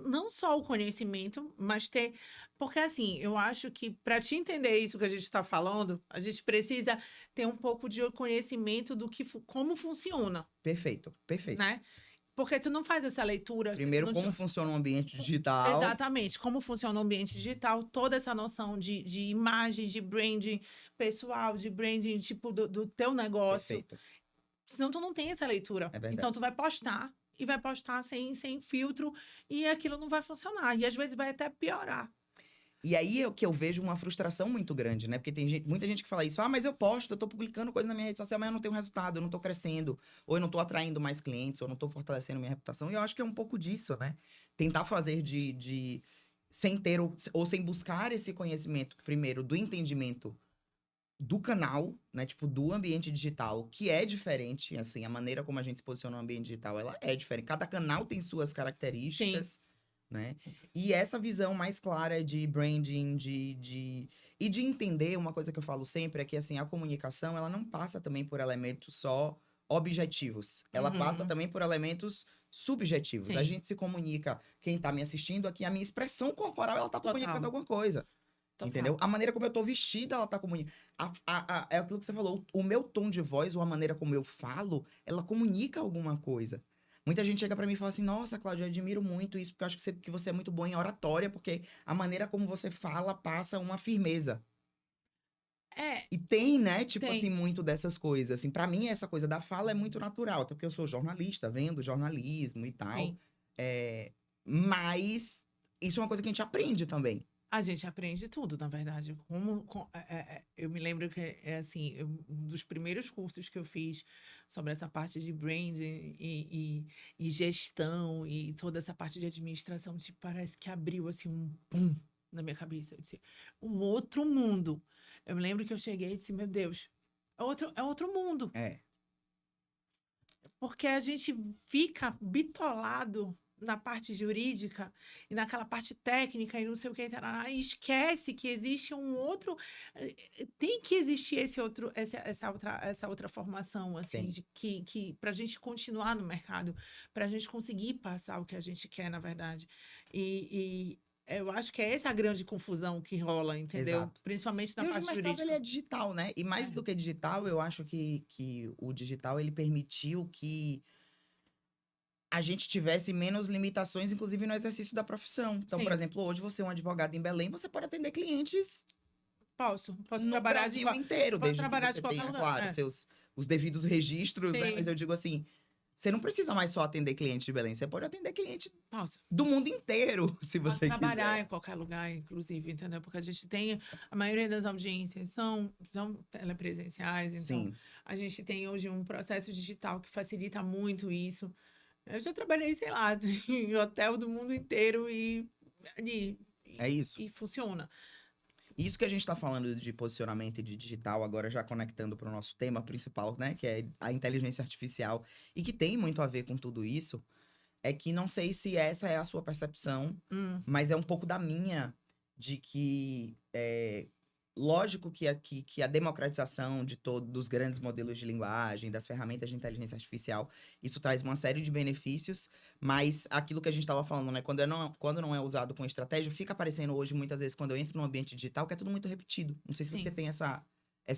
Não só o conhecimento, mas ter. Porque, assim, eu acho que para te entender isso que a gente está falando, a gente precisa ter um pouco de conhecimento do que, como funciona, Perfeito, perfeito. né? Porque tu não faz essa leitura se tu Primeiro, não. como funciona o ambiente digital. Exatamente, como funciona o ambiente digital, toda essa noção de imagem, de branding pessoal, de branding, tipo, do teu negócio. Perfeito, Senão tu não tem essa leitura. é verdade. Então tu vai postar e vai postar sem filtro e aquilo não vai funcionar. E às vezes vai até piorar. E aí é que eu vejo uma frustração muito grande, né? Porque tem muita gente que fala isso, mas eu posto, eu tô publicando coisa na minha rede social, mas eu não tenho resultado, eu não tô crescendo, ou eu não tô atraindo mais clientes, ou eu não tô fortalecendo minha reputação. E eu acho que é um pouco disso, né? Tentar fazer sem ter ou sem buscar esse conhecimento, primeiro, do entendimento do canal, né? Tipo, do ambiente digital, que é diferente, assim, a maneira como a gente se posiciona no ambiente digital, ela é diferente. Cada canal tem suas características, né? E essa visão mais clara de branding, e de entender, uma coisa que eu falo sempre é que, assim, a comunicação, ela não passa também por elementos só objetivos. Ela passa Uhum. também por elementos subjetivos. A Sim, gente se comunica, quem tá me assistindo aqui, a minha expressão corporal, ela tá comunicando total, alguma coisa. Entendeu? total. A maneira como eu tô vestida, ela tá comunicando. É aquilo que você falou. O meu tom de voz, ou a maneira como eu falo, ela comunica alguma coisa. Muita gente chega pra mim e fala assim: Nossa, Cláudia, eu admiro muito isso, porque eu acho que você é muito boa em oratória, porque a maneira como você fala passa uma firmeza. É, E tem, né, tipo assim, tem. muito dessas coisas. Assim, para mim, essa coisa da fala é muito natural, até porque eu sou jornalista, vendo jornalismo e tal. Sim. É, mas isso é uma coisa que a gente aprende também. A gente aprende tudo, na verdade. Eu me lembro que, assim, um dos primeiros cursos que eu fiz sobre essa parte de branding e gestão e toda essa parte de administração, tipo, parece que abriu, assim, um pum na minha cabeça. Eu disse, um outro mundo. Eu me lembro que eu cheguei e disse, meu Deus, é outro mundo. É, Porque a gente fica bitolado na parte jurídica e naquela parte técnica e não sei o que, tarará, e esquece que existe um outro. Tem que existir essa outra formação, assim, tem. de que para a gente continuar no mercado, para a gente conseguir passar o que a gente quer, na verdade. E eu acho que é essa a grande confusão que rola, entendeu? Exato. Principalmente na E hoje o parte mercado ele jurídica. é digital, né? E mais É, do que digital, eu acho que o digital ele permitiu que a gente tivesse menos limitações, inclusive no exercício da profissão. Então, por sim, exemplo, hoje você é um advogado em Belém, você pode atender clientes posso no trabalhar Brasil inteiro, posso desde que trabalhar de você qualquer tenha, lugar. claro, É. os devidos registros, né? Mas Sim, eu digo assim, você não precisa mais só atender cliente de Belém, você pode atender cliente posso. do mundo inteiro, se Posso você trabalhar em quiser. qualquer lugar, inclusive, entendeu? Porque a gente tem, a maioria das audiências são telepresenciais, então Sim, a gente tem hoje um processo digital que facilita muito isso. Eu já trabalhei, sei lá, em hotel do mundo inteiro e, é isso. e funciona. Isso que a gente está falando de posicionamento e de digital, agora já conectando para o nosso tema principal, né? Que é a inteligência artificial, e que tem muito a ver com tudo isso, é que não sei se essa é a sua percepção, Hum, mas é um pouco da minha, de que lógico que a democratização de todos dos grandes modelos de linguagem, das ferramentas de inteligência artificial, isso traz uma série de benefícios, mas aquilo que a gente estava falando, né? Quando não é usado com estratégia, fica aparecendo hoje, muitas vezes, quando eu entro no ambiente digital, que é tudo muito repetido. Não sei se você sim, tem essa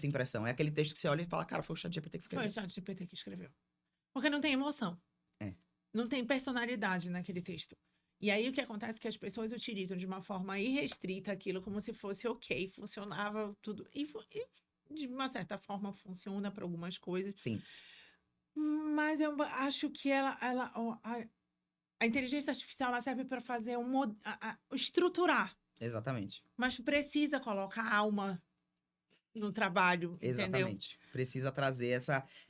impressão. É aquele texto que você olha e fala, cara, foi o ChatGPT que foi o escreveu. ChatGPT que escreveu. Porque não tem emoção. É, Não tem personalidade naquele texto. E aí o que acontece é que as pessoas utilizam de uma forma irrestrita aquilo como se fosse ok, funcionava tudo. E de uma certa forma funciona para algumas coisas. sim, Mas eu acho que a inteligência artificial ela serve para fazer estruturar, exatamente. mas precisa colocar alma no trabalho, entendeu? Exatamente. Precisa trazer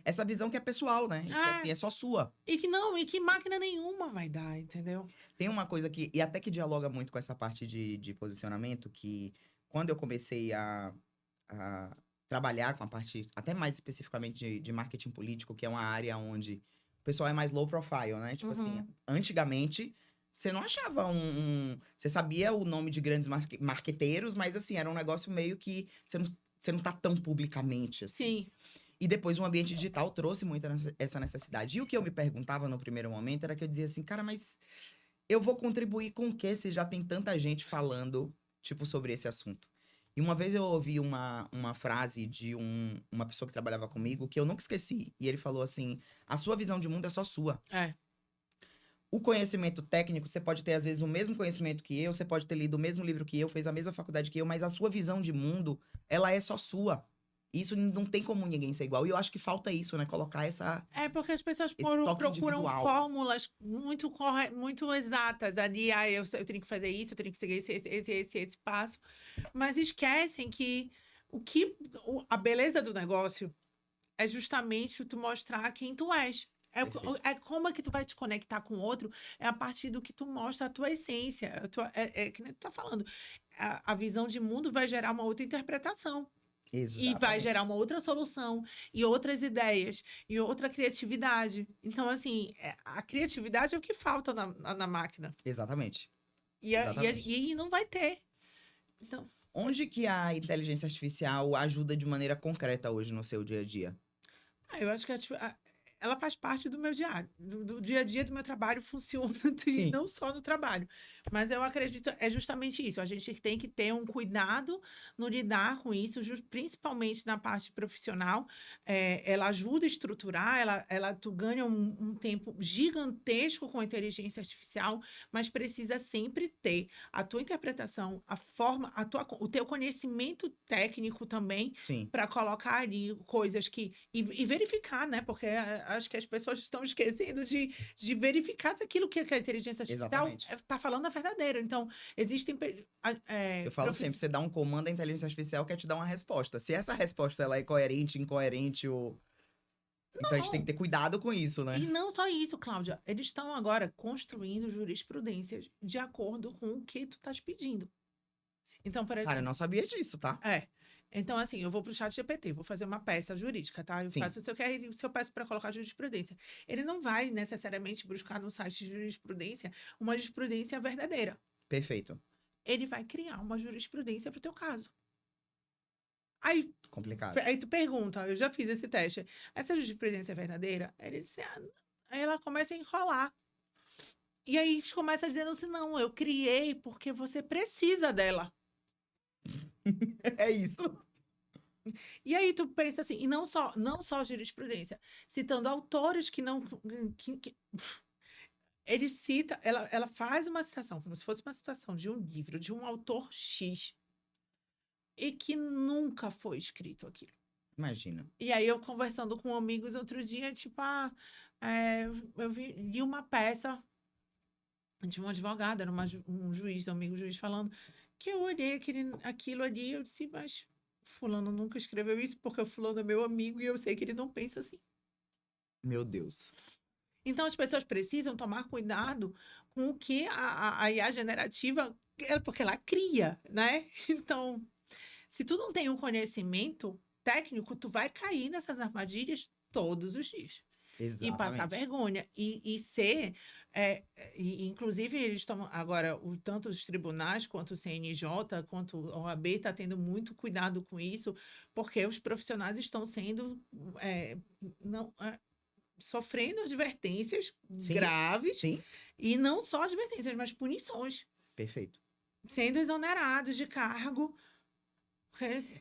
essa visão que é pessoal, né? E que, assim, Ah, é só sua. e que máquina nenhuma vai dar, entendeu? Tem uma coisa que, e até que dialoga muito com essa parte de posicionamento, que quando eu comecei a trabalhar com a parte, até mais especificamente de marketing político, que é uma área onde o pessoal é mais low profile, né? Tipo assim, Uhum. antigamente, você não achava você sabia o nome de grandes marqueteiros, mas assim, era um negócio meio que você não tá tão publicamente assim. Sim, E depois o ambiente digital trouxe muito essa necessidade. E o que eu me perguntava no primeiro momento era que eu dizia assim, cara, mas eu vou contribuir com o quê se já tem tanta gente falando, tipo, sobre esse assunto? E uma vez eu ouvi uma frase de uma pessoa que trabalhava comigo que eu nunca esqueci. E ele falou assim: a sua visão de mundo é só sua. é. O conhecimento técnico, você pode ter, às vezes, o mesmo conhecimento que eu, você pode ter lido o mesmo livro que eu, fez a mesma faculdade que eu, mas a sua visão de mundo, ela é só sua. Isso não tem como ninguém ser igual. E eu acho que falta isso, né? Colocar É porque as pessoas esse toque procuram individual. fórmulas muito exatas ali. Ah, eu tenho que fazer isso, eu tenho que seguir esse passo. Mas esquecem que a beleza do negócio é justamente tu mostrar quem tu és. Perfeito. É como é que tu vai te conectar com o outro, é a partir do que tu mostra a tua essência. É que nem tu tá falando. A visão de mundo vai gerar uma outra interpretação. E vai gerar Exatamente. uma outra solução, e outras ideias, e outra criatividade. Então, assim, a criatividade é o que falta na máquina. Exatamente. E, Exatamente. e não vai ter. Então, Onde que a inteligência artificial ajuda de maneira concreta hoje no seu dia a dia? eu acho que ela faz parte do meu diário, do dia a dia do meu trabalho, funciona, e Sim. não só no trabalho. Mas eu acredito, é justamente isso, a gente tem que ter um cuidado no lidar com isso, principalmente na parte profissional. Ela ajuda a estruturar, tu ganha um tempo gigantesco com a inteligência artificial, mas precisa sempre ter a tua interpretação, a forma, o teu conhecimento técnico também, Sim. para colocar ali coisas que. E verificar, né? Porque acho que as pessoas estão esquecendo de verificar se aquilo que a inteligência artificial Exatamente. está falando é verdadeiro. Então, existem. Eu falo sempre, você dá um comando à inteligência artificial quer te dar uma resposta. Se essa resposta ela é coerente, incoerente, ou... Então a gente tem que ter cuidado com isso, né? E não só isso, Cláudia. Eles estão agora construindo jurisprudências de acordo com o que tu estás pedindo. Então, por Cara, eu exemplo. não sabia disso, tá? Então, assim, eu vou para o chat GPT, vou fazer uma peça jurídica, tá? Eu Sim. faço, se eu peço para colocar jurisprudência. Ele não vai necessariamente buscar no site de jurisprudência uma jurisprudência verdadeira. Perfeito. Ele vai criar uma jurisprudência para o teu caso. Aí Complicado. Aí tu pergunta, eu já fiz esse teste. Essa jurisprudência é verdadeira? Aí ela começa a enrolar. E aí começa dizendo assim, não, eu criei porque você precisa dela. É isso. E aí tu pensa assim, e não só jurisprudência, citando autores que não. Ele cita, ela faz uma citação, como se fosse uma citação de um livro, de um autor X, e que nunca foi escrito aquilo. Imagina. E aí eu conversando com amigos outro dia, tipo, eu li uma peça de um advogado, era um juiz, um amigo juiz falando, que eu olhei aquilo ali, eu disse, mas fulano nunca escreveu isso, porque o fulano é meu amigo e eu sei que ele não pensa assim. Meu Deus. Então as pessoas precisam tomar cuidado com o que a IA generativa, porque ela cria, né? Então, se tu não tem um conhecimento técnico, tu vai cair nessas armadilhas todos os dias. E passar Exatamente. vergonha. E ser. Inclusive, eles estão. Agora, tanto os tribunais, quanto o CNJ, quanto a OAB, está tendo muito cuidado com isso, porque os profissionais estão sendo. Sofrendo advertências Sim. graves. Sim. E não só advertências, mas punições. Perfeito. Sendo exonerados de cargo.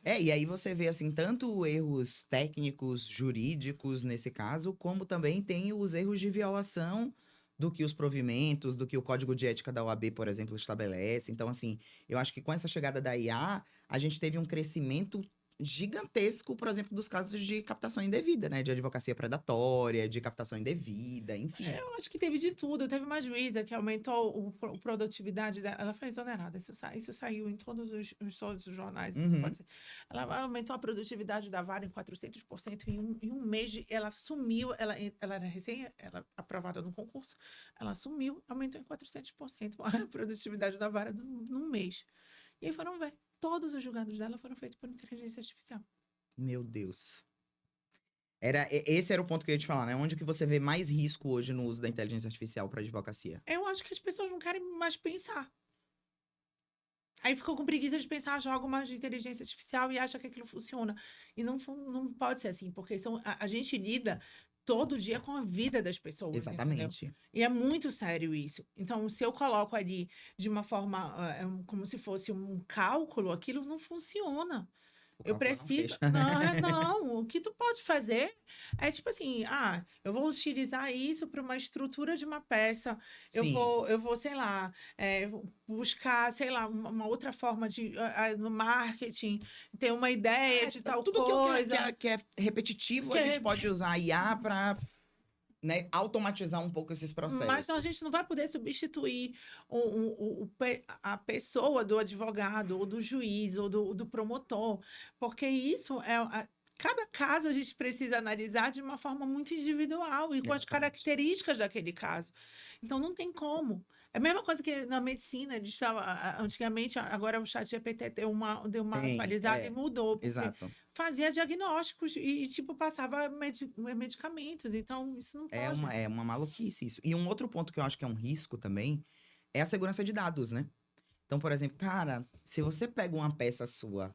E aí você vê, assim, tanto erros técnicos, jurídicos, nesse caso, como também tem os erros de violação do que os provimentos, do que o Código de Ética da OAB, por exemplo, estabelece. Então, assim, eu acho que com essa chegada da IA, a gente teve um crescimento gigantesco, por exemplo, dos casos de captação indevida, né? De advocacia predatória, de captação indevida, enfim. Eu acho que teve de tudo. Teve uma juíza que aumentou a produtividade dela. Ela foi exonerada. Isso saiu em todos os jornais. Isso pode ser. Ela aumentou a produtividade da vara em 400% em um mês. Ela sumiu. Ela era ela aprovada no concurso. Ela sumiu, aumentou em 400% a produtividade da vara num mês. E aí foram ver. Todos os julgados dela foram feitos por inteligência artificial. Meu Deus. Esse era o ponto que eu ia te falar, né? Onde que você vê mais risco hoje no uso da inteligência artificial para advocacia? Eu acho que as pessoas não querem mais pensar. Aí ficou com preguiça de pensar, joga uma inteligência artificial e acha que aquilo funciona. E não pode ser assim, porque a gente lida todo dia com a vida das pessoas, entendeu? Exatamente. E é muito sério isso. Então, se eu coloco ali de uma forma, como se fosse um cálculo, aquilo não funciona. O Eu cálculo não preciso. fecha. Não. O que tu pode fazer é tipo assim: eu vou utilizar isso para uma estrutura de uma peça. Sim. Eu vou, sei lá, buscar, sei lá, uma outra forma no marketing, ter uma ideia de tal Tudo coisa. que é repetitivo, Que a é gente pode usar a IA para, né, automatizar um pouco esses processos. Mas a gente não vai poder substituir a pessoa do advogado, ou do juiz, ou do promotor, porque isso cada caso a gente precisa analisar de uma forma muito individual e com as Exatamente. características daquele caso. Então, não tem como. É a mesma coisa que na medicina, eles antigamente, agora o chat GPT deu uma atualizada e mudou, porque Exato. fazia diagnósticos e tipo, passava medicamentos. Então, isso não pode. É uma maluquice isso. E um outro ponto que eu acho que é um risco também é a segurança de dados, né? Então, por exemplo, cara, se você pega uma peça sua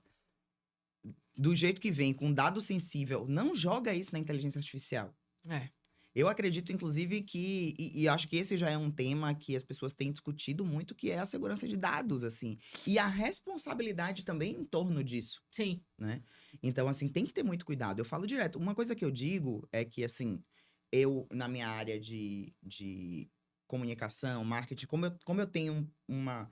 do jeito que vem, com dado sensível, não joga isso na inteligência artificial. Eu acredito, inclusive, e acho que esse já é um tema que as pessoas têm discutido muito, que é a segurança de dados, assim. E a responsabilidade também em torno disso, Sim. né? Então, assim, tem que ter muito cuidado. Eu falo direto. Uma coisa que eu digo é que, assim, eu, na minha área de comunicação, marketing, como eu tenho uma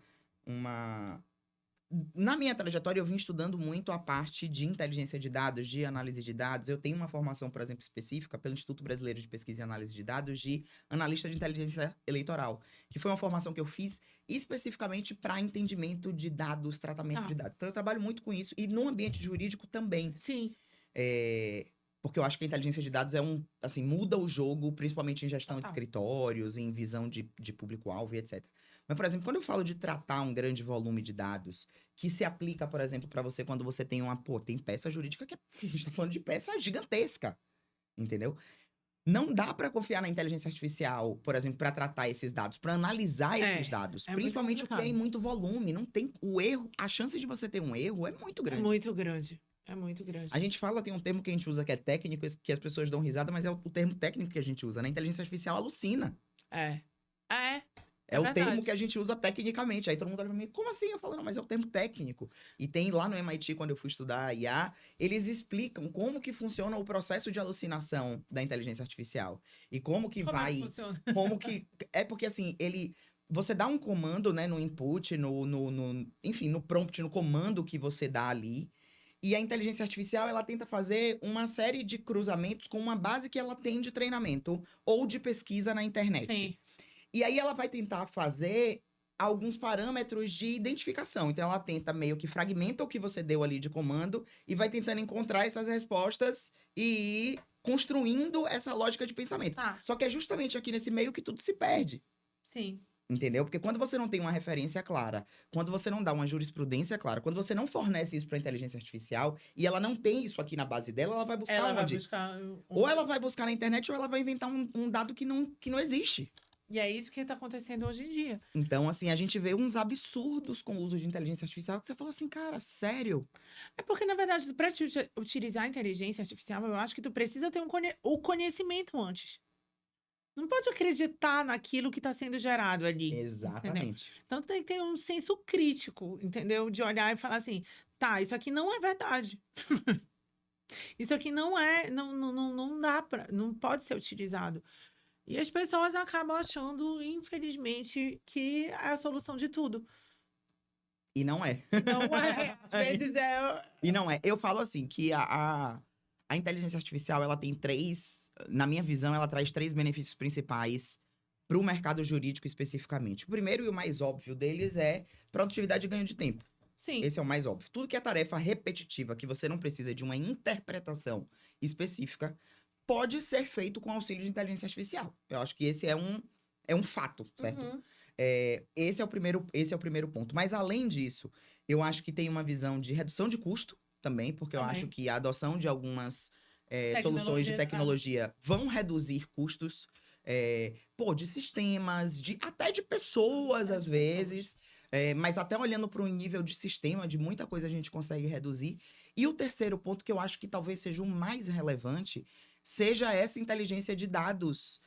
na minha trajetória, eu vim estudando muito a parte de inteligência de dados, de análise de dados. Eu tenho uma formação, por exemplo, específica pelo Instituto Brasileiro de Pesquisa e Análise de Dados, de analista de inteligência eleitoral, que foi uma formação que eu fiz especificamente para entendimento de dados, tratamento Ah, de dados. Então, eu trabalho muito com isso e no ambiente jurídico também. sim, É, porque eu acho que a inteligência de dados assim, muda o jogo, principalmente em gestão de total. escritórios, em visão de público-alvo e etc. Mas, por exemplo, quando eu falo de tratar um grande volume de dados, que se aplica, por exemplo, para você quando você tem tem peça jurídica que a gente tá falando de peça gigantesca, entendeu? Não dá para confiar na inteligência artificial, por exemplo, para tratar esses dados, para analisar esses dados, É muito principalmente o que é em complicado. muito volume, não tem o erro, a chance de você ter um erro é muito É grande. muito grande. É muito grande. A gente fala, tem um termo que a gente usa que é técnico, que as pessoas dão risada, mas é o termo técnico que a gente usa, né? A inteligência artificial alucina. É. É, É é o termo que verdade. a gente usa tecnicamente. Aí todo mundo olha pra mim, como assim? Eu falo, não, mas é o termo técnico. E tem lá no MIT, quando eu fui estudar IA, eles explicam como que funciona o processo de alucinação da inteligência artificial. E como que Como é que vai. funciona? Como que. É porque assim, ele. Você dá um comando, né, no input, enfim, no prompt, no comando que você dá ali. E a inteligência artificial, ela tenta fazer uma série de cruzamentos com uma base que ela tem de treinamento ou de pesquisa na internet. Sim. E aí ela vai tentar fazer alguns parâmetros de identificação. Então ela tenta meio que fragmenta o que você deu ali de comando e vai tentando encontrar essas respostas e ir construindo essa lógica de pensamento. Tá. Só que é justamente aqui nesse meio que tudo se perde. Sim. Entendeu? Porque quando você não tem uma referência clara, quando você não dá uma jurisprudência clara, quando você não fornece isso para a inteligência artificial e ela não tem isso aqui na base dela, ela vai buscar Ela vai onde? buscar Ou ela vai buscar na internet ou ela vai inventar um dado que não existe. E é isso que está acontecendo hoje em dia. Então, assim, a gente vê uns absurdos com o uso de inteligência artificial que você falou assim, cara, sério? É porque, na verdade, para utilizar a inteligência artificial, eu acho que tu precisa ter o conhecimento antes. Não pode acreditar naquilo que está sendo gerado ali, entendeu? Exatamente. Então tem que ter um senso crítico, entendeu? De olhar e falar assim, tá, isso aqui não é verdade. Isso aqui não dá para, não pode ser utilizado. E as pessoas acabam achando, infelizmente, que é a solução de tudo. E não é. Não é, às vezes é. E não é. Eu falo assim, que a inteligência artificial, ela tem na minha visão, ela traz três benefícios principais para o mercado jurídico especificamente. O primeiro e o mais óbvio deles é produtividade e ganho de tempo. Sim, Esse é o mais óbvio. Tudo que é tarefa repetitiva, que você não precisa de uma interpretação específica, pode ser feito com auxílio de inteligência artificial. Eu acho que esse é um fato, certo? uhum, Esse é o primeiro ponto. Mas além disso, eu acho que tem uma visão de redução de custo também, porque eu acho também. que a adoção de algumas soluções de Tecnologia, tecnologia vão reduzir custos, de sistemas, até de pessoas, até às de pessoas. vezes. Mas até olhando para o nível de sistema, de muita coisa a gente consegue reduzir. E o terceiro ponto, que eu acho que talvez seja o mais relevante, seja essa inteligência de dados,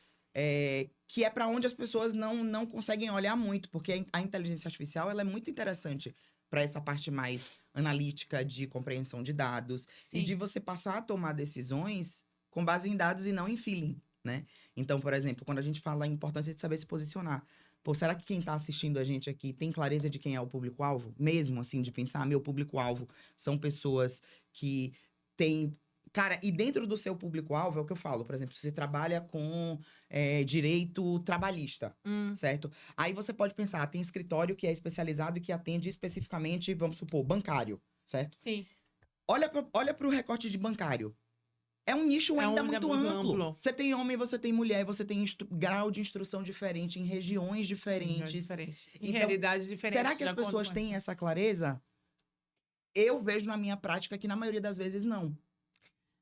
que é para onde as pessoas não conseguem olhar muito, porque a inteligência artificial ela é muito interessante para essa parte mais analítica de compreensão de dados e de Sim, você passar a tomar decisões com base em dados e não em feeling, né? Então, por exemplo, quando a gente fala a importância de saber se posicionar, pô, será que quem está assistindo a gente aqui tem clareza de quem é o público-alvo? Mesmo assim, de pensar, meu público-alvo são pessoas que têm. Cara, e dentro do seu público-alvo é o que eu falo, por exemplo, você trabalha com direito trabalhista, certo? Aí você pode pensar, tem escritório que é especializado e que atende especificamente, vamos supor, bancário, certo? sim. Olha para o recorte de bancário. É um nicho É ainda um é muito muito amplo. amplo. Você tem homem, você tem mulher, você tem grau de instrução diferente, em regiões Regiões diferentes. diferentes. Em Então, realidades será diferentes, que de as acordo pessoas com. têm essa clareza? Eu vejo na minha prática que na maioria das vezes não.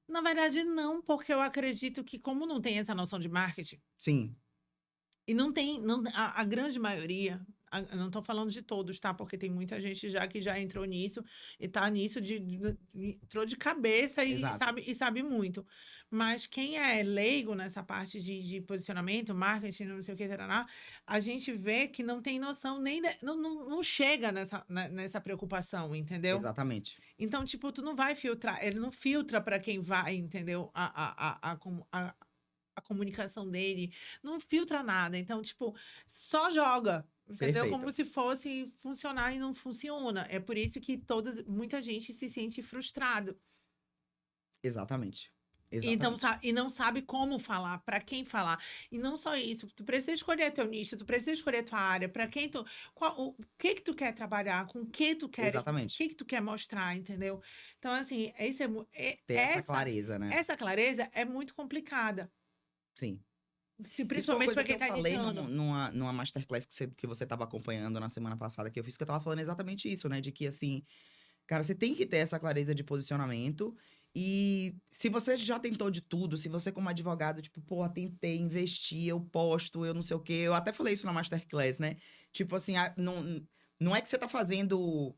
Na verdade, não, porque eu acredito que, como não tem essa noção de marketing, Sim, e não tem, não, a grande maioria, Eu não tô falando de todos, tá? Porque tem muita gente já que já entrou nisso e tá nisso entrou de cabeça Exato. e sabe muito. Mas quem é leigo nessa parte de posicionamento, marketing, não sei o que, taraná, a gente vê que não tem noção nem não chega nessa preocupação, entendeu? Exatamente. Então, tipo, tu não vai filtrar, ele não filtra para quem vai, entendeu? A comunicação dele, não filtra nada. Então, tipo, só joga, entendeu? Como Perfeito. se fosse funcionar e não funciona. É por isso que muita gente se sente frustrado. Exatamente. Então, Exatamente. e não sabe como falar, para quem falar. E não só isso, tu precisa escolher teu nicho, tu precisa escolher tua área, para quem tu, o que que tu quer trabalhar, com o Exatamente. que que tu quer mostrar, entendeu? Então, assim, Ter essa clareza, né? essa clareza é muito complicada, Sim. Isso foi uma principalmente coisa para que quem eu está falei iniciando. numa masterclass que você estava acompanhando na semana passada que eu fiz, que eu tava falando exatamente isso, né? De que, assim, cara, você tem que ter essa clareza de posicionamento. E se você já tentou de tudo, se você como advogado, tipo, pô, tentei, investi, eu posto, eu não sei o quê. Eu até falei isso na masterclass, né? Tipo assim, não é que você tá fazendo,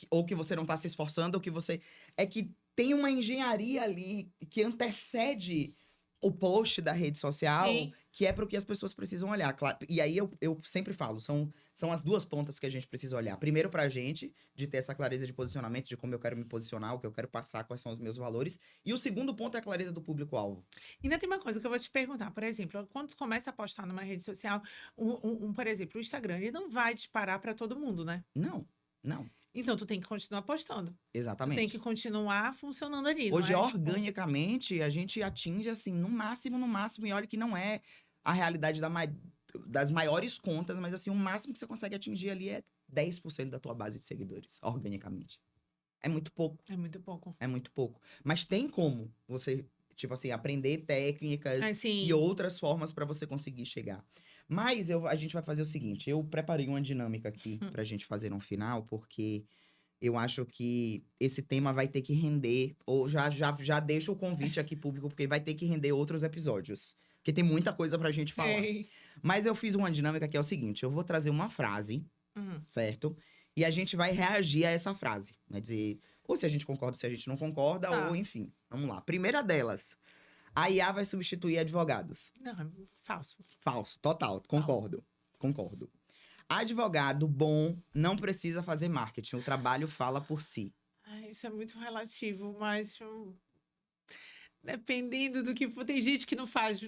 ou que você não tá se esforçando, ou que você... É que tem uma engenharia ali que antecede o post da rede social, Sim. que é para o que as pessoas precisam olhar. E aí eu sempre falo, são as duas pontas que a gente precisa olhar. Primeiro pra gente, de ter essa clareza de posicionamento, de como eu quero me posicionar, o que eu quero passar, quais são os meus valores. E o segundo ponto é a clareza do público-alvo. Ainda tem uma coisa que eu vou te perguntar, por exemplo, quando tu começa a postar numa rede social, por exemplo, o Instagram, ele não vai disparar para todo mundo, né? Não, não, Então, tu tem que continuar postando. Tu tem que exatamente. continuar funcionando ali, não Hoje, é tipo. organicamente, a gente atinge, assim, no máximo, e olha que não é a realidade das maiores contas, mas, assim, o máximo que você consegue atingir ali é 10% da tua base de seguidores, organicamente. É muito pouco. É muito pouco. É muito pouco. Mas tem como você, tipo assim, aprender técnicas e Assim, outras formas para você conseguir chegar. Mas a gente vai fazer o seguinte: eu preparei uma dinâmica aqui pra gente fazer no final, porque eu acho que esse tema vai ter que render, ou já deixo o convite aqui público, porque vai ter que render outros episódios. Porque tem muita coisa pra gente falar. sei. Mas eu fiz uma dinâmica que é o seguinte: eu vou trazer uma frase, Uhum. certo? E a gente vai reagir a essa frase. Vai dizer, ou se a gente concorda, ou se a gente não concorda, ou Tá. enfim. Vamos lá. Primeira delas, a IA vai substituir advogados. Não, é falso. Falso, total, Falso. concordo. Concordo. Advogado bom não precisa fazer marketing, o trabalho fala por si. Isso é muito relativo, mas dependendo do que for, tem gente que não faz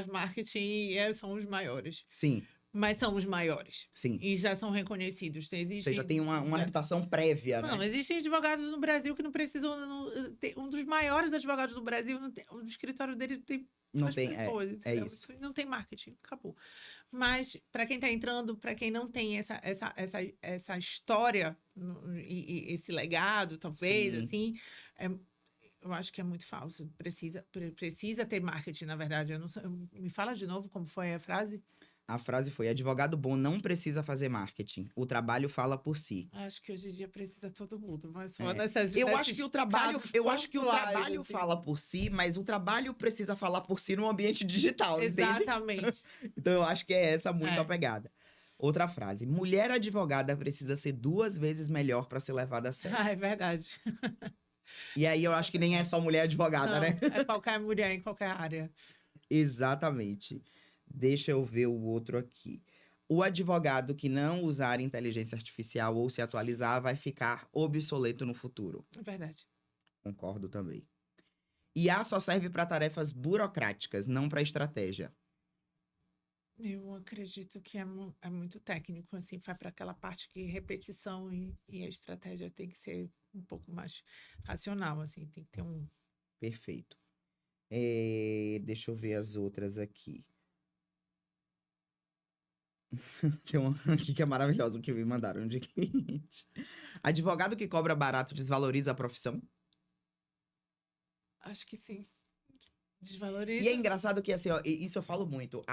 marketing e são os maiores. Sim, Mas são os maiores. sim. E já são reconhecidos. Ou seja, Existem. tem uma reputação prévia, Não, né? existem advogados no Brasil que não precisam. Um dos maiores advogados do Brasil, o escritório dele tem Não duas tem, pessoas, é entendeu? isso. Não tem marketing, acabou. Mas, para quem está entrando, para quem não tem essa história e esse legado, talvez, Sim. assim, é- eu acho que é muito falso. Precisa ter marketing, na verdade. Eu não sei, me fala de novo como foi a frase? A frase foi: advogado bom não precisa fazer marketing, o trabalho fala por si. Acho que hoje em dia precisa todo mundo, mas só É. Eu acho que o trabalho, casos eu acho que o pontuais, trabalho assim. fala por si, mas o trabalho precisa falar por si no ambiente digital, entende? Exatamente. Então eu acho que é essa muito a É. pegada. Outra frase: mulher advogada precisa ser 2 vezes melhor para ser levada a sério. Ah, é verdade. E aí eu acho que nem é só mulher advogada, né? Não, é qualquer mulher em qualquer área. Exatamente. Deixa eu ver o outro aqui. O advogado que não usar inteligência artificial ou se atualizar vai ficar obsoleto no futuro. É verdade. Concordo também. IA só serve para tarefas burocráticas, não para estratégia. Eu acredito que é muito técnico, assim, vai para aquela parte que repetição e a estratégia tem que ser um pouco mais racional, assim, tem que ter um. Perfeito. Deixa eu ver as outras aqui. Tem uma aqui que é maravilhosa que me mandaram de cliente. Advogado que cobra barato desvaloriza a profissão. Acho que sim. E é Desvaloriza. engraçado que, assim, ó, isso eu falo muito.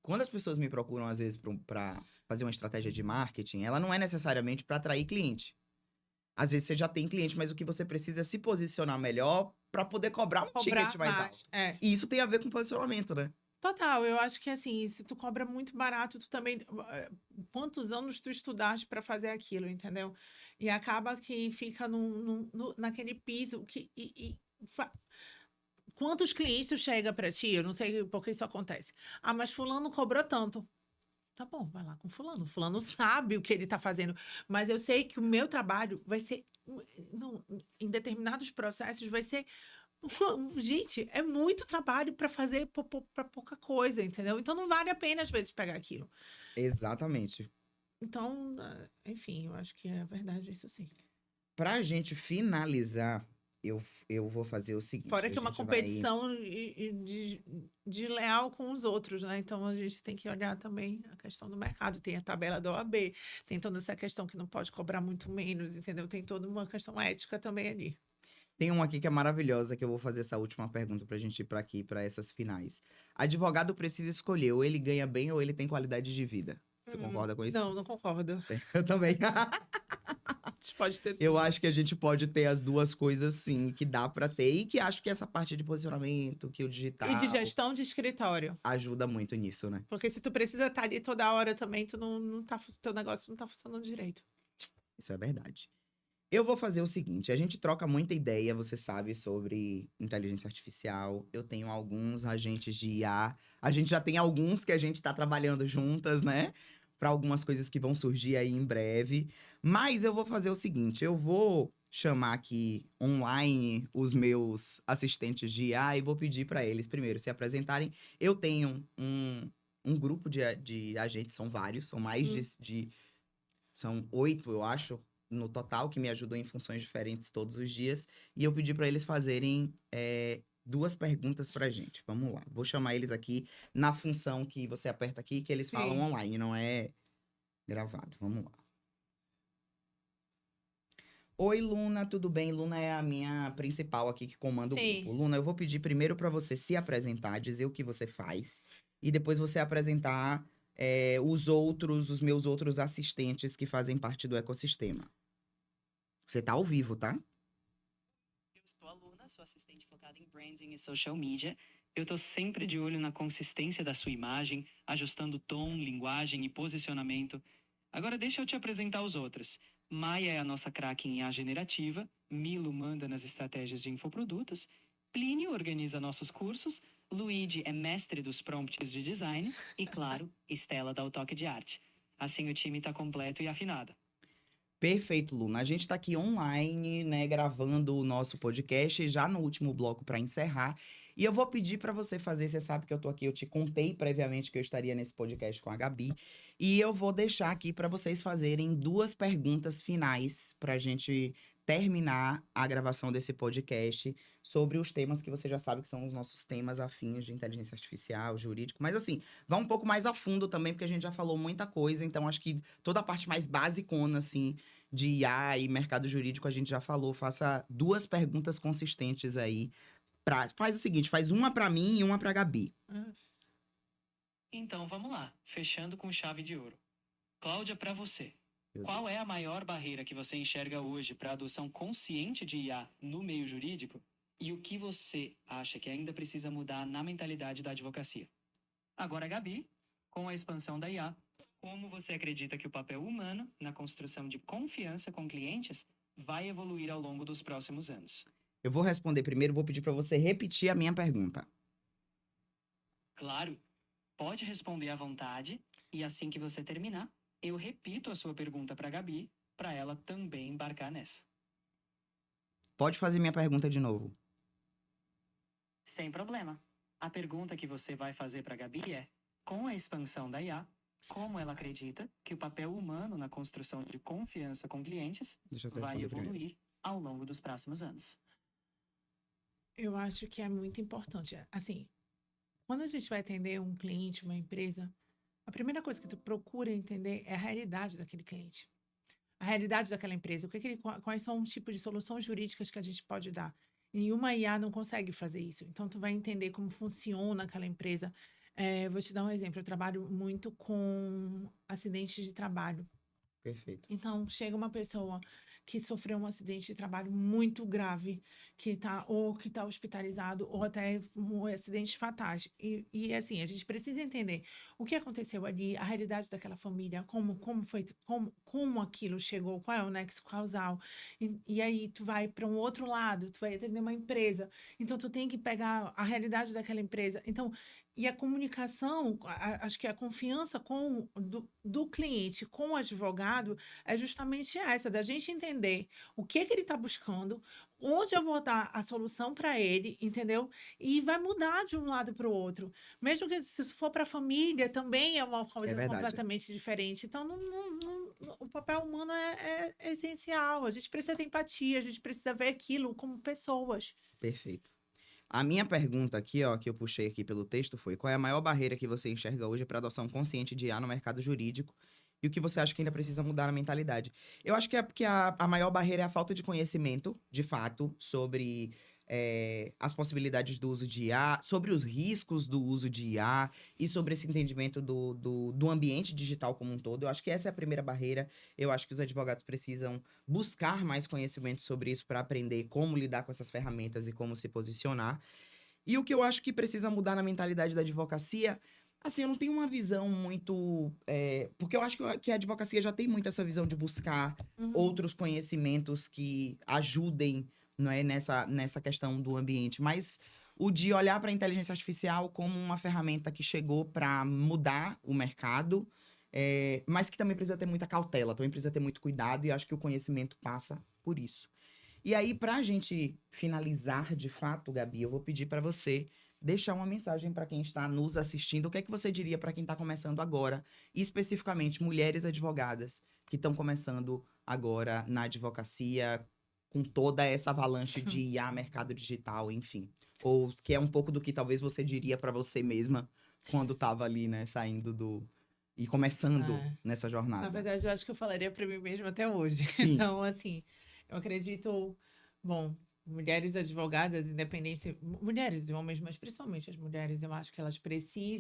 Quando as pessoas me procuram, às vezes, pra fazer uma estratégia de marketing, ela não é necessariamente para atrair cliente. Às vezes você já tem cliente, mas o que você precisa é se posicionar melhor para poder cobrar um ticket Cobrar mais mais. alto. É. E isso tem a ver com posicionamento, né? Total, eu acho que assim, se tu cobra muito barato, tu também. Quantos anos tu estudaste para fazer aquilo, entendeu? E acaba que fica naquele piso que. Quantos clientes chega para ti? Eu não sei por que isso acontece. Ah, mas fulano cobrou tanto. Tá bom, vai lá com fulano. Fulano sabe o que ele está fazendo, mas eu sei que o meu trabalho vai ser, em determinados processos, vai ser. Gente, é muito trabalho para fazer para pouca coisa, entendeu? Então não vale a pena às vezes pegar aquilo. Exatamente. Então, enfim, eu acho que é verdade isso sim. Pra gente finalizar, eu vou fazer o seguinte: Fora a que é uma gente vai. competição leal com os outros, né? Então a gente tem que olhar também a questão do mercado. Tem a tabela da OAB, tem toda essa questão que não pode cobrar muito menos, entendeu? Tem toda uma questão ética também ali. Tem uma aqui que é maravilhosa, que eu vou fazer essa última pergunta pra gente ir pra aqui, pra essas finais. Advogado precisa escolher, ou ele ganha bem ou ele tem qualidade de vida. Você concorda com isso? Não, não concordo. Eu também. A gente pode ter Eu tudo. acho que a gente pode ter as duas coisas, sim, que dá pra ter. E que acho que essa parte de posicionamento, que o E de digital gestão de escritório. ajuda muito nisso, né? Porque se tu precisa estar ali toda hora também, tu não tá, teu negócio não tá funcionando direito. Isso é verdade. Eu vou fazer o seguinte: a gente troca muita ideia, você sabe, sobre inteligência artificial. Eu tenho alguns agentes de IA. A gente já tem alguns que a gente tá trabalhando juntas, né? Para algumas coisas que vão surgir aí em breve. Mas eu vou fazer o seguinte: eu vou chamar aqui online os meus assistentes de IA e vou pedir para eles primeiro se apresentarem. Eu tenho um grupo de agentes, são vários, são mais são 8, eu acho, no total, que me ajudam em funções diferentes todos os dias. E eu pedi para eles fazerem duas perguntas pra gente. Vamos lá. Vou chamar eles aqui na função que você aperta aqui, que eles falam Sim. online, não é gravado. Vamos lá. Oi, Luna, tudo bem? Luna é a minha principal aqui que comanda o grupo. Sim. Luna, eu vou pedir primeiro para você se apresentar, dizer o que você faz, e depois você apresentar os meus outros assistentes que fazem parte do ecossistema. Você tá ao vivo, tá? Eu sou a Luna, sou assistente focada em branding e social media. Eu tô sempre de olho na consistência da sua imagem, ajustando tom, linguagem e posicionamento. Agora deixa eu te apresentar os outros. Maia é a nossa craque em IA generativa, Milo manda nas estratégias de infoprodutos, Plínio organiza nossos cursos, Luigi é mestre dos prompts de design e, claro, Estela dá o toque de arte. Assim o time tá completo e afinado. Perfeito, Luna. A gente tá aqui online, né, gravando o nosso podcast, já no último bloco para encerrar. E eu vou pedir para você fazer, você sabe que eu tô aqui, eu te contei previamente que eu estaria nesse podcast com a Gabi, e eu vou deixar aqui para vocês fazerem duas perguntas finais pra gente terminar a gravação desse podcast sobre os temas que você já sabe que são os nossos temas afins de inteligência artificial, jurídico, mas assim, vá um pouco mais a fundo também, porque a gente já falou muita coisa, então acho que toda a parte mais basicona, assim, de IA e mercado jurídico, a gente já falou. Faça duas perguntas consistentes aí. Faz o seguinte, faz uma pra mim e uma pra Gabi. Então vamos lá, fechando com chave de ouro. Cláudia, para você, Meu qual é a maior barreira que você enxerga hoje para a adoção consciente de IA no meio jurídico e o que você acha que ainda precisa mudar na mentalidade da advocacia? Agora, Gabi, com a expansão da IA, como você acredita que o papel humano na construção de confiança com clientes vai evoluir ao longo dos próximos anos? Eu vou responder primeiro, vou pedir pra você repetir a minha pergunta. Claro, pode responder à vontade e assim que você terminar, eu repito a sua pergunta para Gabi, para ela também embarcar nessa. Pode fazer minha pergunta de novo. Sem problema. A pergunta que você vai fazer para Gabi é: com a expansão da IA, como ela acredita que o papel humano na construção de confiança com clientes Deixa você vai responder primeiro. evoluir ao longo dos próximos anos? Eu acho que é muito importante. Assim, quando a gente vai atender um cliente, uma empresa, a primeira coisa que tu procura entender é a realidade daquele cliente. A realidade daquela empresa, quais são os tipos de soluções jurídicas que a gente pode dar. E uma IA não consegue fazer isso. Então, tu vai entender como funciona aquela empresa. Vou te dar um exemplo. Eu trabalho muito com acidentes de trabalho. Perfeito. Então, chega uma pessoa que sofreu um acidente de trabalho muito grave, que está hospitalizado, ou até acidentes fatais. Assim, a gente precisa entender o que aconteceu ali, a realidade daquela família, como aquilo chegou, qual é o nexo causal. E aí tu vai para um outro lado, tu vai atender uma empresa. Então, tu tem que pegar a realidade daquela empresa. Então, e a comunicação, acho que a confiança do cliente com o advogado é justamente essa, da gente entender o que ele está buscando, onde eu vou dar a solução para ele, entendeu? E vai mudar de um lado para o outro. Mesmo que se isso for para a família, também é uma É coisa verdade. completamente diferente. Então, o papel humano é essencial. A gente precisa ter empatia, a gente precisa ver aquilo como pessoas. Perfeito. A minha pergunta aqui, ó, que eu puxei aqui pelo texto foi: qual é a maior barreira que você enxerga hoje para adoção consciente de IA no mercado jurídico? E o que você acha que ainda precisa mudar na mentalidade? Eu acho que a maior barreira é a falta de conhecimento, de fato, sobre as possibilidades do uso de IA, sobre os riscos do uso de IA e sobre esse entendimento do ambiente digital como um todo. Eu acho que essa é a primeira barreira. Eu acho que os advogados precisam buscar mais conhecimento sobre isso para aprender como lidar com essas ferramentas e como se posicionar. E o que eu acho que precisa mudar na mentalidade da advocacia, assim, eu não tenho uma visão muito. Porque eu acho que a advocacia já tem muito essa visão de buscar outros conhecimentos que ajudem, não é, nessa questão do ambiente. Mas o de olhar para a inteligência artificial como uma ferramenta que chegou para mudar o mercado, mas que também precisa ter muita cautela, também precisa ter muito cuidado, e acho que o conhecimento passa por isso. E aí, pra gente finalizar de fato, Gabi, eu vou pedir pra você deixar uma mensagem pra quem está nos assistindo. O que é que você diria pra quem tá começando agora, e especificamente mulheres advogadas que estão começando agora na advocacia com toda essa avalanche de IA, mercado digital, enfim. Ou que é um pouco do que talvez você diria pra você mesma quando tava ali, né, saindo e começando nessa Na jornada. verdade, eu acho que eu falaria para mim mesma até hoje. Sim, Então, assim, eu acredito, bom, mulheres advogadas, independência, mulheres e homens, mas principalmente as mulheres, eu acho que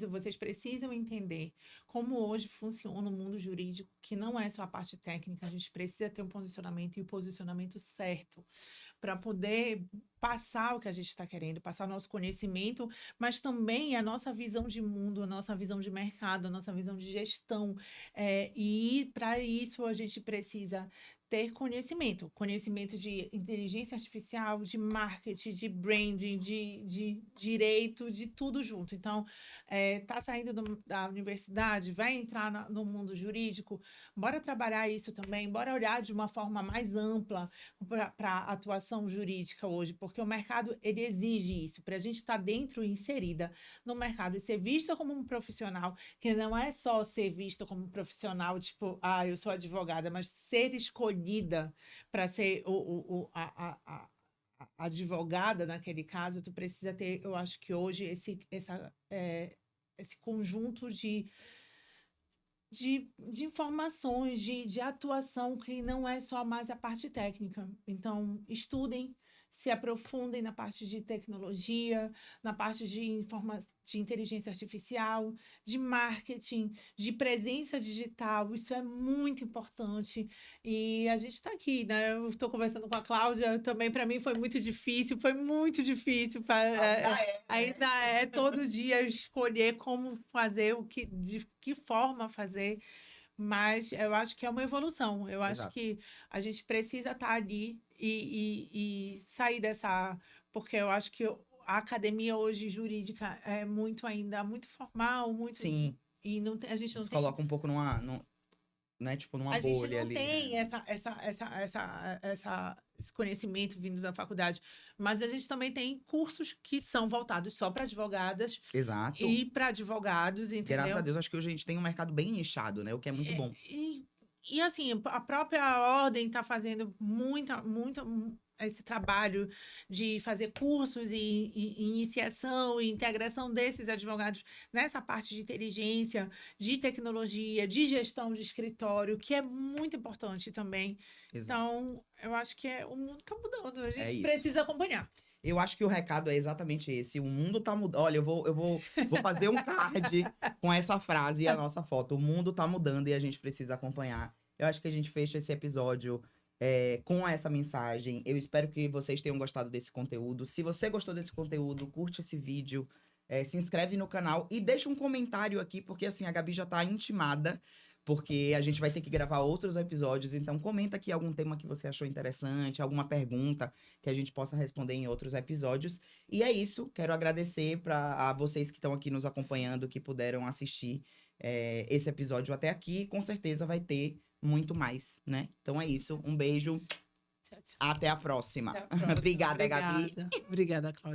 vocês precisam entender como hoje funciona o mundo jurídico, que não é só a parte técnica, a gente precisa ter um posicionamento e o posicionamento certo para poder passar o que a gente está querendo, passar nosso conhecimento, mas também a nossa visão de mundo, a nossa visão de mercado, a nossa visão de gestão. E para isso a gente precisa ter conhecimento de inteligência artificial, de marketing, de branding, de direito, de tudo junto. Então, tá saindo da universidade, vai entrar no mundo jurídico, bora trabalhar isso também, bora olhar de uma forma mais ampla para a atuação jurídica hoje, porque o mercado ele exige isso, para a gente estar dentro e inserida no mercado e ser vista como um profissional, que não é só ser vista como um profissional, tipo, eu sou advogada, mas ser escolhida para ser a advogada naquele caso, tu precisa ter, eu acho que hoje, esse conjunto de informações, de atuação, que não é só mais a parte técnica. Então, estudem, se aprofundem na parte de tecnologia, na parte de inteligência artificial, de marketing, de presença digital. Isso é muito importante. E a gente está aqui, né? Eu estou conversando com a Cláudia, também para mim foi muito difícil, ainda é todo dia escolher como fazer, de que forma fazer, mas eu acho que é uma evolução. Eu acho exato. que a gente precisa estar ali e sair dessa, porque eu acho que a academia hoje jurídica é muito formal, Sim, e a gente não nos tem coloca um pouco né, tipo, numa a gente bolha não ali, né? tem esse conhecimento vindo da faculdade, mas a gente também tem cursos que são voltados só para advogadas Exato. e para advogados, Graças a entendeu? Deus, acho que hoje a gente tem um mercado bem nichado, né? O que é muito bom. E assim, a própria ordem está fazendo muita esse trabalho de fazer cursos e iniciação e integração desses advogados nessa parte de inteligência, de tecnologia, de gestão de escritório, que é muito importante também. Exato. Então, eu acho que o mundo está mudando, a É gente isso. precisa acompanhar. Eu acho que o recado é exatamente esse. O mundo tá mudando. Olha, vou fazer um card com essa frase e a nossa foto. O mundo tá mudando e a gente precisa acompanhar. Eu acho que a gente fecha esse episódio com essa mensagem. Eu espero que vocês tenham gostado desse conteúdo. Se você gostou desse conteúdo, curte esse vídeo, se inscreve no canal e deixa um comentário aqui, porque assim, a Gabi já tá intimada, porque a gente vai ter que gravar outros episódios. Então, comenta aqui algum tema que você achou interessante, alguma pergunta que a gente possa responder em outros episódios. E é isso. Quero agradecer a vocês que estão aqui nos acompanhando, que puderam assistir esse episódio até aqui. Com certeza vai ter muito mais, né? Então é isso. Um beijo. Tchau, tchau. Até a próxima. Até a próxima. Obrigada, Gabi. Obrigada, Cláudia.